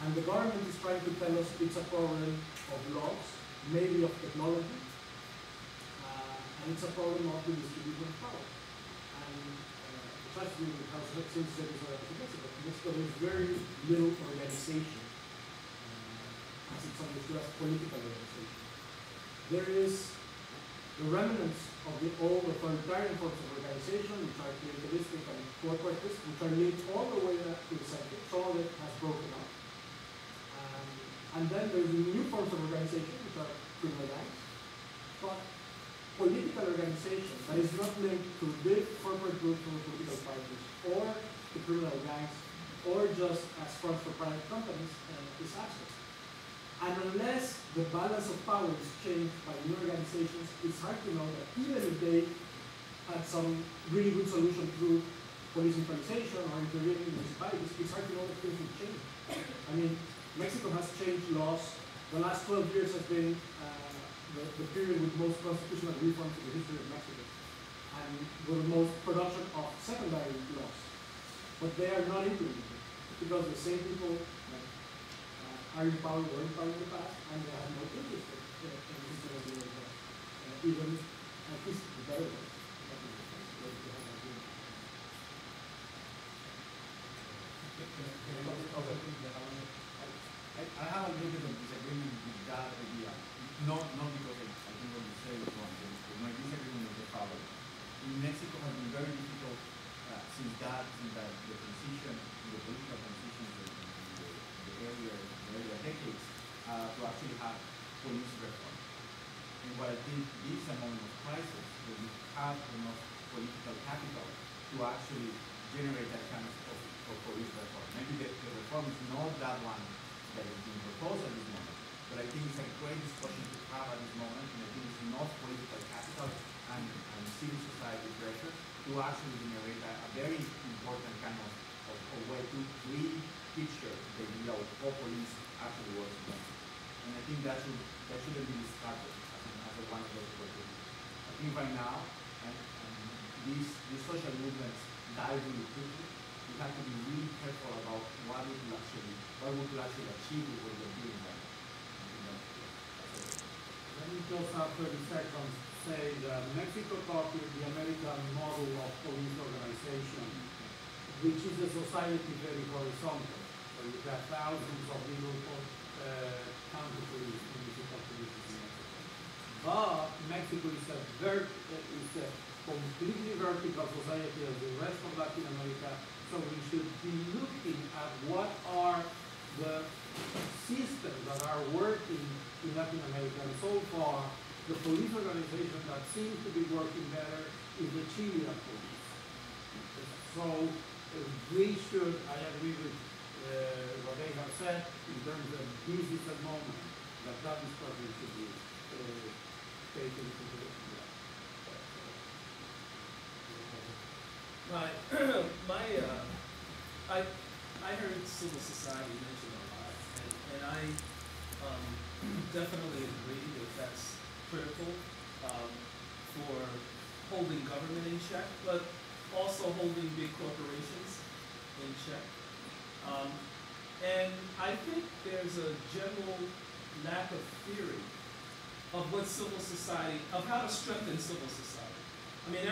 And the government is trying to tell us it's a problem of laws, maybe of technology, and it's a problem of the distribution of power. And the tragedy with how since there is Mexico, there's very little organization, as it's understood as political organization. There is the remnants of the old authoritarian forms of organization, which are clientelistic and corporatist, which are linked all the way up to the center. Some of it has broken up. And then there's new forms of organization, which are criminal gangs. But political organization that is not linked to big corporate groups or political parties, or to criminal gangs, or just as funds for private companies, is absent. And unless the balance of power is changed by new organizations, it's hard to know that even if they had some really good solution through police centralization or intervening in municipalities, it's hard to know that things will change. I mean, Mexico has changed laws. The last 12 years has been the period with most constitutional reforms in the history of Mexico, and with the most production of secondary laws. But they are not implemented because the same people are in power, were in power in the past, and they have no interest in implementing the laws, even at least the better ones. I have a little bit of disagreement with that idea. Not because I think what you say is wrong, but my disagreement is the following. In Mexico has been very difficult since the transition, the political transition in the earlier decades, to actually have police reform. And what I think is a moment of crisis, where you have enough political capital to actually generate that kind of police reform. Maybe the reform is not that one that is being proposed at this moment, but I think it's a great discussion to have at this moment, and I think it's enough political capital and civil society pressure to actually generate a very important kind of way to re-picture the idea of how police actually works in Mexico. And I think that shouldn't be discarded as one of those opportunities. I think right now, and these social movements die really quickly. We have to be really careful about what we could actually achieve with what we're doing right now. Let me just have 30 seconds say that Mexico copied the American model of police organization, which is a society very horizontal. So you have thousands of little county police, municipal police in Mexico. But Mexico is a completely vertical society as the rest of Latin America. So we should be looking at what are the systems that are working in Latin America. And so far, the police organization that seems to be working better is the Chilean police. So we should, I agree with what they have said in terms of this is a moment that discussion should be taken into consideration. I heard civil society mentioned a lot, and I definitely agree that that's critical for holding government in check, but also holding big corporations in check. And I think there's a general lack of theory of what civil society, of how to strengthen civil society. I mean,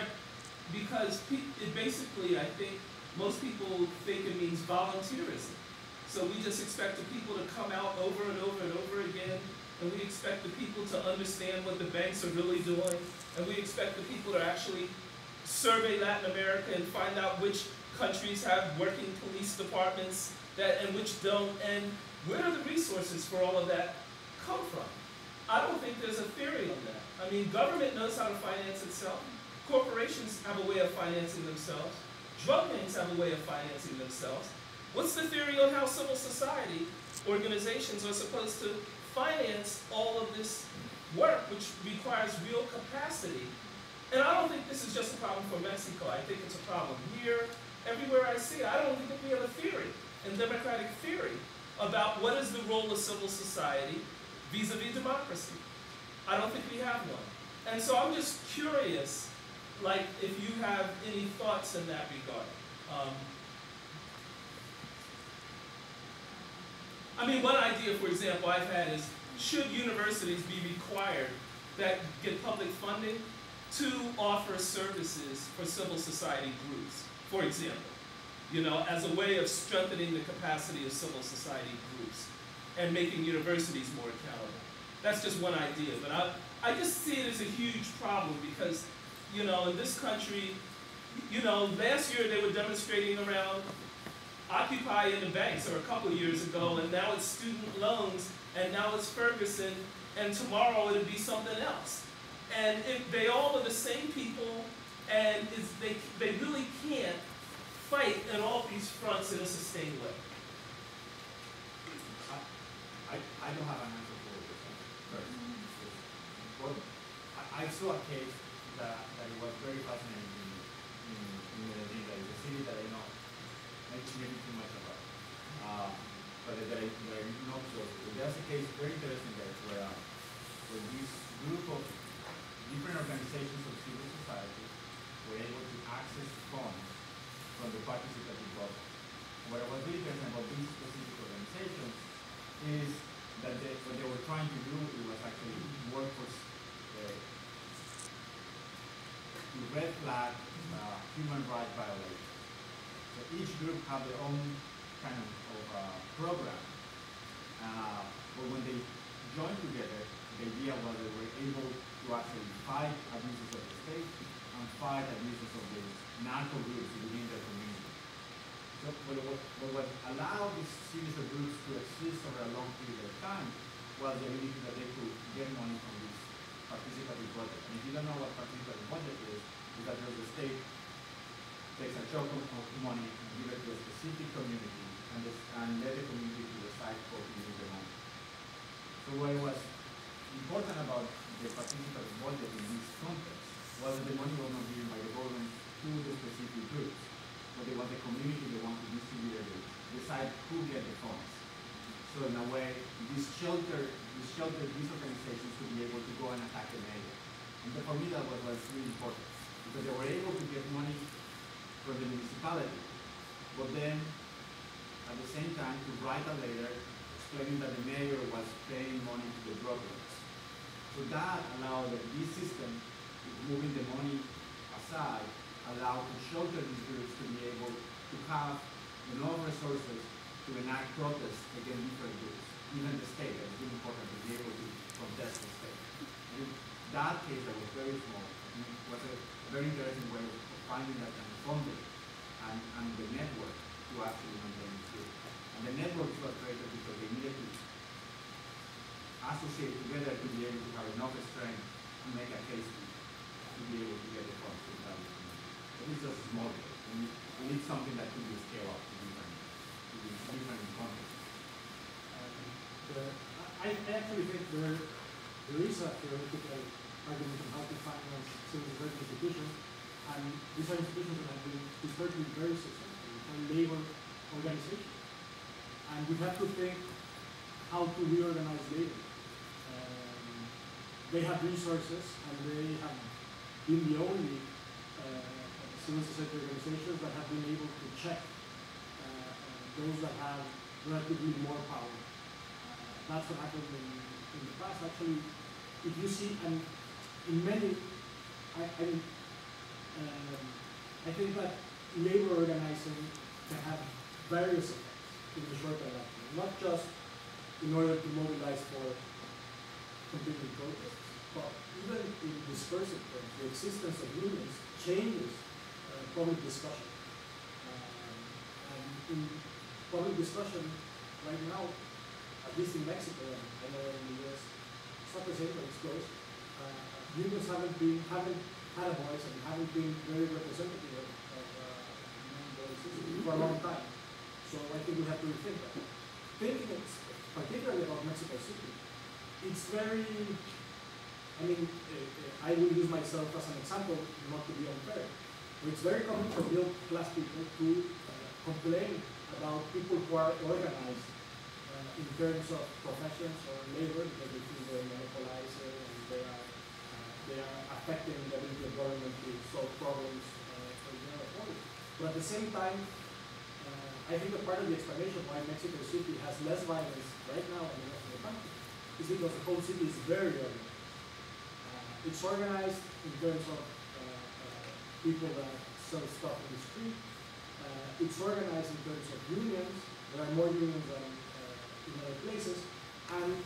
because it basically, I think, most people think it means volunteerism. So we just expect the people to come out over and over and over again, and we expect the people to understand what the banks are really doing, and we expect the people to actually survey Latin America and find out which countries have working police departments and which don't, and where do the resources for all of that come from? I don't think there's a theory on that. I mean, government knows how to finance itself. Corporations have a way of financing themselves. Drug gangs have a way of financing themselves. What's the theory on how civil society organizations are supposed to finance all of this work, which requires real capacity? And I don't think this is just a problem for Mexico. I think it's a problem here, everywhere I see it. I don't think that we have a theory, a democratic theory, about what is the role of civil society vis-a-vis democracy. I don't think we have one. And so I'm just curious, like, if you have any thoughts in that regard. I mean, one idea, for example, I've had is, should universities be required that get public funding to offer services for civil society groups, for example, you know, as a way of strengthening the capacity of civil society groups and making universities more accountable. That's just one idea, but I just see it as a huge problem because, you know, in this country, you know, last year they were demonstrating around Occupy in the banks, or a couple of years ago, and now it's student loans, and now it's Ferguson, and tomorrow it'll be something else. And they all are the same people, and they really can't fight in all these fronts in a sustained way. I don't have an answer for this first. Well, I saw a case that was very fascinating in Medellin, that is a city that I know maybe too much about, but that I not so. There's a case very interesting there where this group of different organizations of civil society were able to access funds from the participative government. What I was really interested about these specific organizations is that what they were trying to do, it was actually work for to red flag human rights violations. So each group had their own kind of program, but when they joined together, the idea was they were able to actually fight abuses of the state and fight abuses of the narco groups within their community. So what allowed this series of groups to exist over a long period of time was the ability that they could get money from this participative budget. And if you don't know what participative budget is that the state takes a chunk of money and give it to a specific community and let the community to decide how to use the money. So what was important about the participatory budget in this context was that the money was not given by the government to the specific groups, but it was the community the one who distributed it, decide who get the funds. So in a way, these organizations to be able to go and attack the mayor. And for me that was really important, because they were able to get money from the municipality, but then at the same time to write a letter explaining that the mayor was paying money to the drug lords. So that allowed this system, moving the money aside, allowed to shelter these groups to be able to have enough resources to enact protests against different groups, even the state. It's really important to be able to contest the state. And in that case, that was very small. I mean, it was a very interesting way of finding that kind of funding and the network to actually maintain the group. And the network was created because they needed to associate together to be able to have enough strength to make a case to be able to get the funds to that community. But it's just a small case. We need something that could be scaled up to different contexts. I actually think there is a theoretical argument on how to finance civil society institutions, and these are institutions that have been historically very successful, and labor organizations. And we have to think how to reorganize labor. They have resources, and they have been the only civil society organizations that have been able to check those that have relatively more power. That's what happened in the past. Actually, if you see, and in many, I think that labor organizing can have various effects in the short term, not just in order to mobilize for completing protests, but even in discursive terms, the existence of unions changes public discussion. And in public discussion right now, at least in Mexico, and I know in the US, it's not the same, but it's close. Unions haven't had a voice and haven't been very representative of union voices for a long time. So I think we have to rethink that. Thinking particularly about Mexico City, it's very, I mean, I will use myself as an example, not to be unfair, but it's very common for middle class people to complain about people who are organized in terms of professions or labor, because they feel they're monopolized and they are affecting the ability of government to solve problems for the general public. But at the same time, I think that part of the explanation why Mexico City has less violence right now than the rest of the country is because the whole city is very organized. It's organized in terms of people that sell stuff in the street. It's organized in terms of unions. There are more unions than in other places. And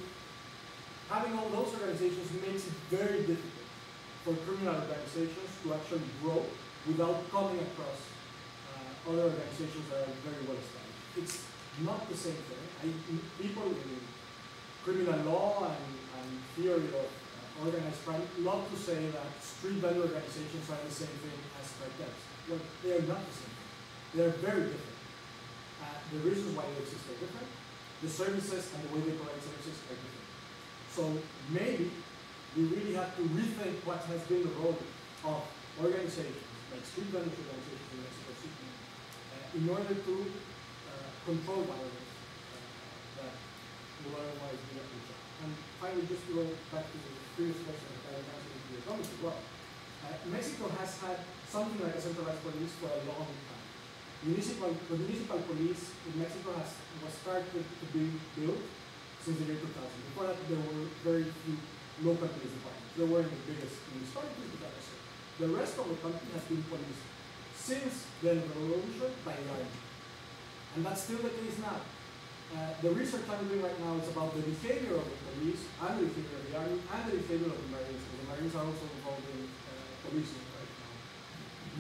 having all those organizations makes it very difficult for criminal organizations to actually grow without coming across other organizations that are very well established. It's not the same thing. People in criminal law and theory of organized crime love to say that street value organizations are the same thing as cartels. Well, they are not the same thing. They are very different. The reasons why they exist are different. The services and the way they provide services are different. So maybe we really have to rethink what has been the role of organizations, like street value organizations in Mexico City, in order to control violence that will otherwise be a job. And finally, just to go back to the previous question that I was answering to your comments as well, Mexico has had something like a centralized police for a long time. The municipal police in Mexico was started to be built since the year 2000. Before that, there were very few local police departments. They weren't the biggest municipalities, but that was it. The rest of the country has been policed since the revolution by the army. And that's still the case now. The research I'm doing right now is about the behavior of the police and the behavior of the army and the behavior of the Marines, because the Marines are also involved in policing right now.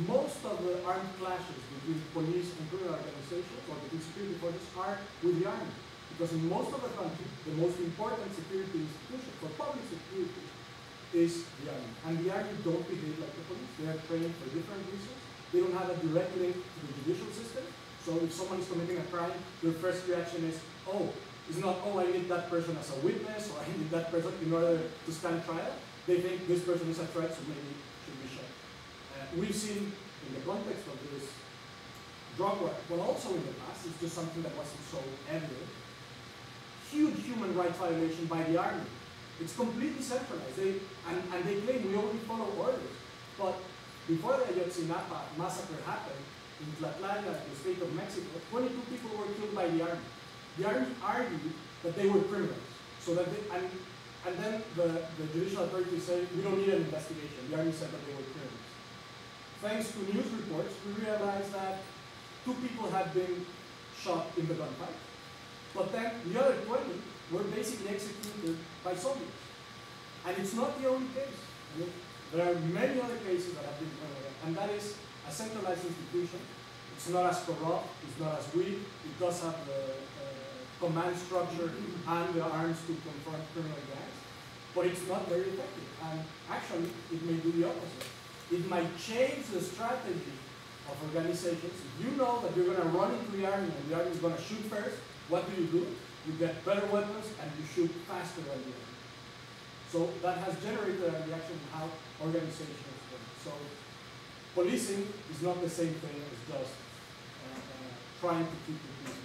most of the armed clashes between police and criminal organizations or between security forces are with the army. Because in most of the country, the most important security institution for public security is the army. And the army don't behave like the police. They are trained for different reasons. They don't have a direct link to the judicial system. So if someone is committing a crime, your first reaction is, oh, it's not, oh, I need that person as a witness, or I need that person in order to stand trial. They think this person is a threat, so maybe should be shot. We've seen in the context of this drug war, but also in the past, it's just something that wasn't so evident, huge human rights violation by the army. It's completely centralized. And they claim we only follow orders. But before the Ayotzinapa massacre happened, in Tlaxcala, the state of Mexico, 22 people were killed by the army. The army argued that they were criminals. So that and then the judicial authorities say, we don't need an investigation. The army said that they were criminals. Thanks to news reports, we realized that 2 people had been shot in the gunfight. But then the other 20 were basically executed by soldiers. And it's not the only case. I mean, there are many other cases that have been done, and that is a centralized institution. It's not as corrupt, it's not as weak, it does have the command structure and the arms to confront criminal gangs, but it's not very effective. And actually, it may do the opposite. It might change the strategy of organizations. If you know that you're going to run into the army and the army is going to shoot first, what do? You get better weapons and you shoot faster than the enemy. So that has generated a reaction in how organizations work. So policing is not the same thing as just trying to keep the peace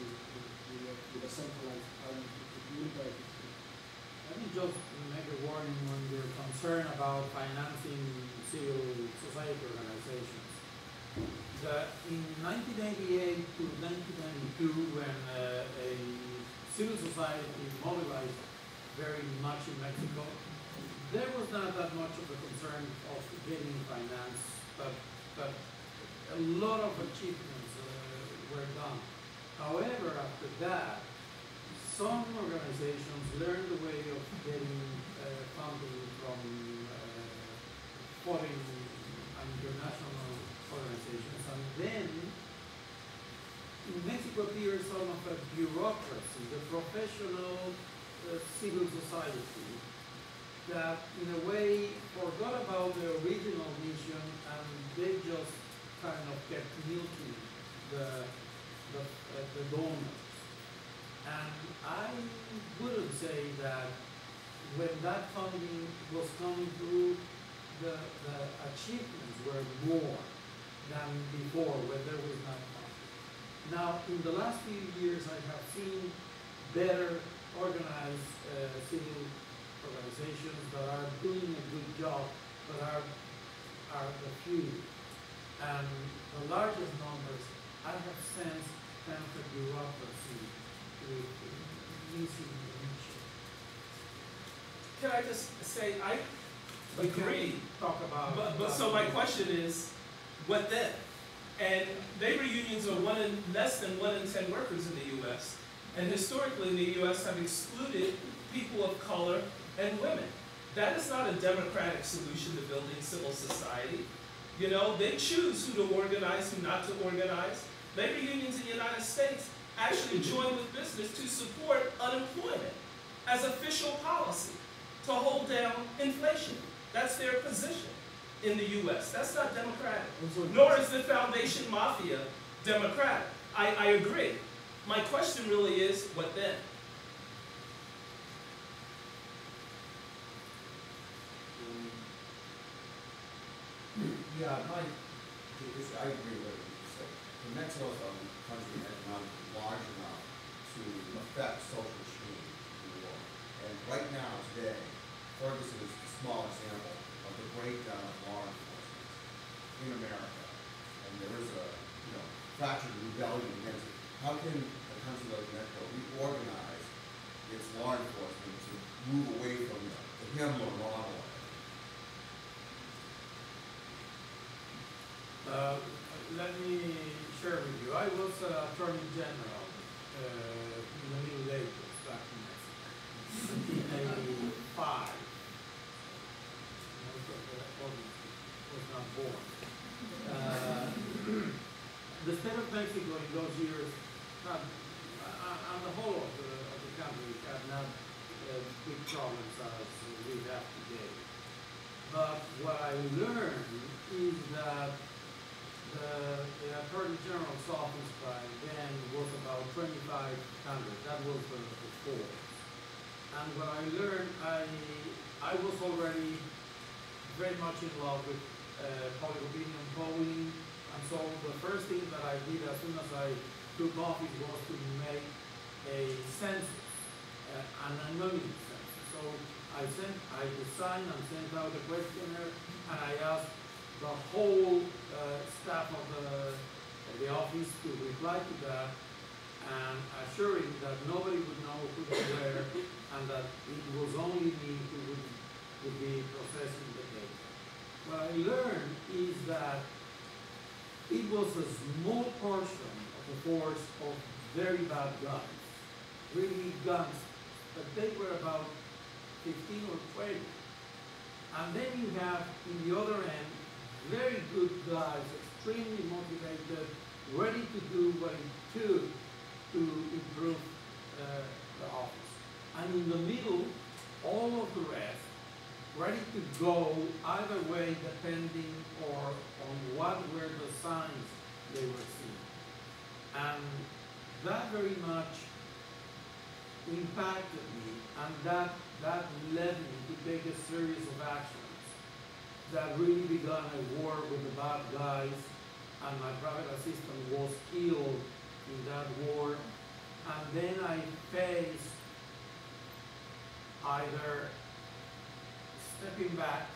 with a centralized army. Let me just make a warning when you're concerned about financing civil society organizations. In 1988 to 1992, when a civil society mobilized very much in Mexico, there was not that much of a concern of getting finance, but a lot of achievements were done. However, after that, some organizations learned the way of getting funding from foreign and international organizations, and then in Mexico appears some of a bureaucracy, the professional civil society, that in a way forgot about the original mission and they just kind of kept milking the donors. And I wouldn't say that when that funding was coming through, the achievements were more than before when there was not funding. Now, in the last few years, I have seen better organized civil organizations that are doing a good job, but are the few. And the largest numbers, I have sensed kind of a bureaucracy with missing the mission. Can I just say, I agree. Talk about. But so my question is, what then? And labor unions are less than 1 in 10 workers in the U.S. And historically, the U.S. have excluded people of color and women. That is not a democratic solution to building civil society. You know, they choose who to organize, who not to organize. Labor unions in the United States actually join with business to support unemployment as official policy to hold down inflation. That's their position in the U.S. That's not democratic. Nor is the foundation mafia democratic. I agree. My question really is, what then? Yeah, I agree with what you said. Mexico is a country that is not large enough to affect social change in the world. And right now, today, Ferguson is a small example of the breakdown of law enforcement in America. And there is a fractured rebellion against it. How can a country like Mexico reorganize its law enforcement to move away from the Himmler model? Let me share with you. I was Attorney General in the Middle Ages back in Mexico, 1985. Most of the audience was not born. the state of Mexico in those years, and the whole of the country, had not big problems as we have today. But what I learned is that the Attorney General's office by then was about 2,500. That was the force. And what I learned, I was already very much in love with public opinion polling. And so the first thing that I did as soon as I took office was to make a census, an anonymous census. So I designed and sent out a questionnaire, and I asked the whole staff of the office to reply to that, and assuring that nobody would know who they were, and that it was only me who would be processing the data. What I learned is that it was a small portion of the force of very bad guns, really guns, but they were about 15 or 20. And then you have, in the other end, very good guys, extremely motivated, ready to do what it took to improve the office. And in the middle, all of the rest, ready to go either way depending on what were the signs they were seeing. And that very much impacted me, and that led me to take a series of actions that really began a war with the bad guys, and my private assistant was killed in that war. And then I faced either stepping back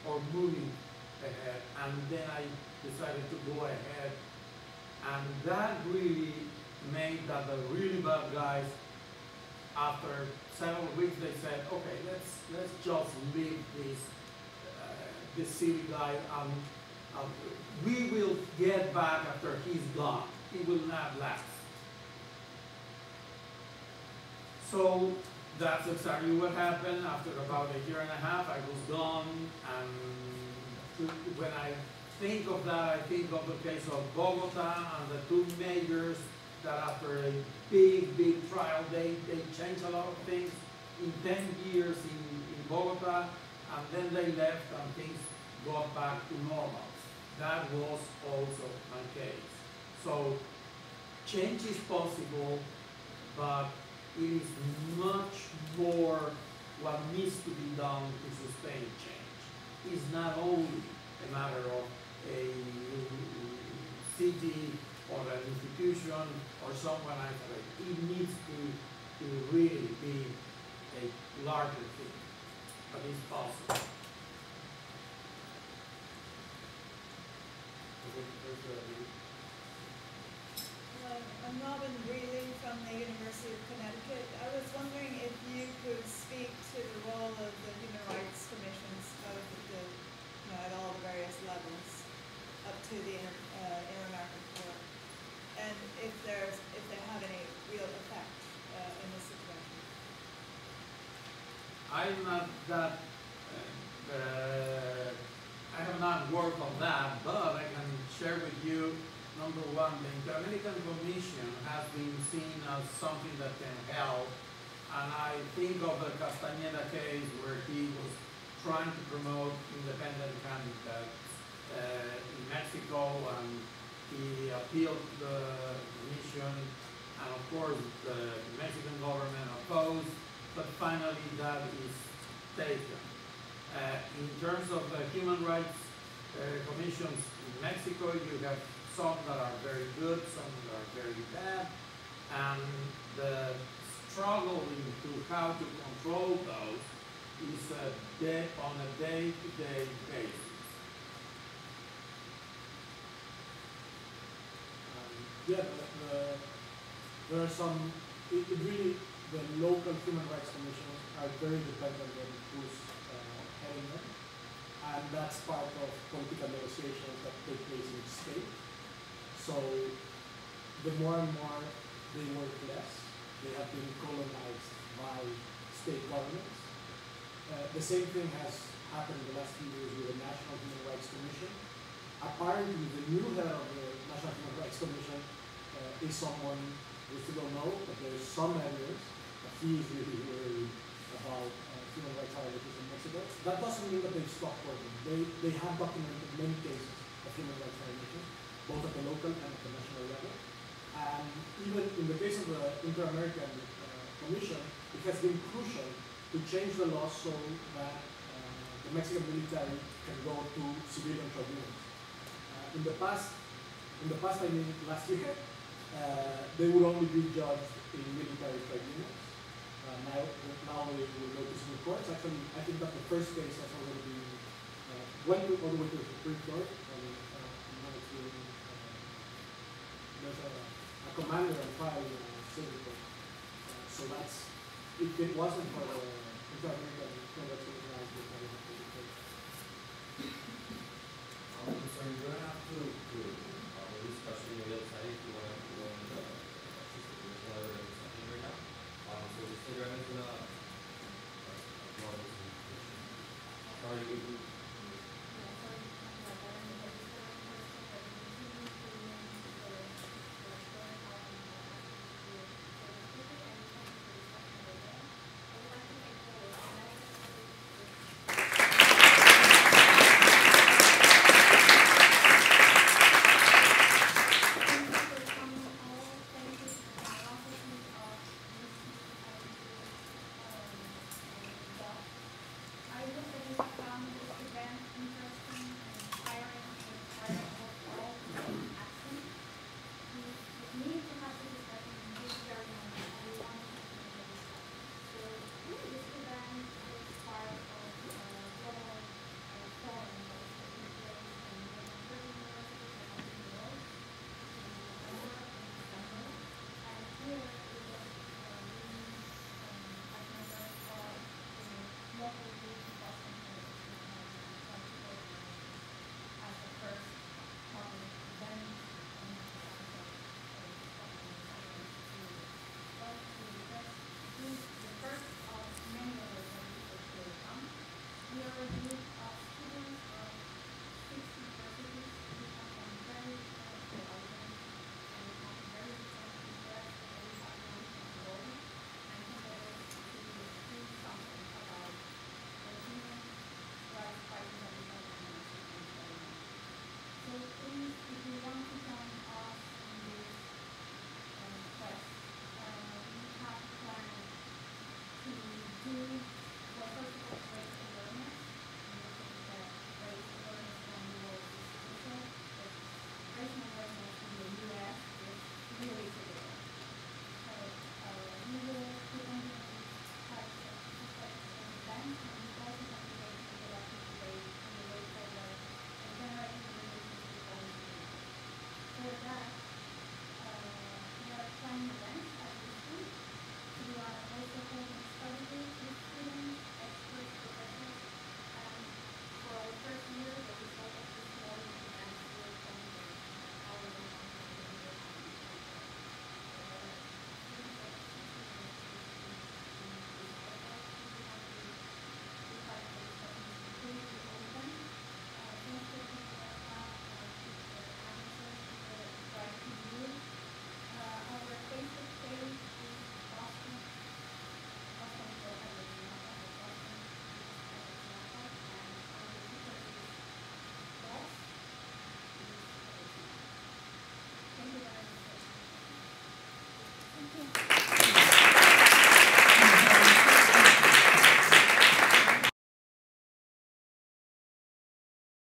or moving ahead, and then I decided to go ahead, and that really made that the really bad guys, after several weeks, they said, okay, let's just leave this silly guy, we will get back after he's gone. He will not last. So that's exactly what happened. After about a year and a half, I was gone, and when I think of that, I think of the case of Bogota and the two mayors that after a big trial, they changed a lot of things in 10 years in Bogota, and then they left and things got back to normal. That was also my case. So change is possible, but it is much more what needs to be done to sustain change. It's not only a matter of a city or an institution or someone isolated. It needs to really be a larger thing, but it's possible. I'm Robin Wheeling from the University of Connecticut. I was wondering if you could speak to the role of the Human Rights Commissions of at all the various levels up to the Inter-American Court, and if they have any real effect in this situation. I'm not that. I have not worked on that, but I can share with you. Number one, the Inter-American Commission has been seen as something that can help, and I think of the Castañeda case where he was trying to promote independent candidates in Mexico, and he appealed the commission, and of course the Mexican government opposed, but finally that is taken. In terms of the human rights commissions in Mexico, you have some that are very good, some that are very bad, and the struggle into how to control those is on a day-to-day basis. There are some, it really, the local human rights commissions are very dependent on who's heading them, and that's part of political negotiations that take place in each state. So the more and more they work less, they have been colonized by state governments. The same thing has happened in the last few years with the National Human Rights Commission. apparently the new head of the National Human Rights Commission is someone we still don't know, but there's some evidence that he is really worried about human rights violations in Mexico. That doesn't mean that they've stopped working. They have documented many cases of human rights violations, both at the local and at the national level. And even in the case of the Inter-American Commission, it has been crucial to change the law so that the Mexican military can go to civilian tribunals. In the past, I mean last year, they would only be judged in military tribunals. Now they will go to civil courts. Actually, I think that the first case has already been went all the way to the Supreme Court. Now it's being, there's a commander on trial in a civil court. So that's, if it wasn't for the Inter-American Congress of the United States, I would have to be paid. So you're going to have to discuss on the other side if you want to go on the right now. So the Instagram is going to sorry,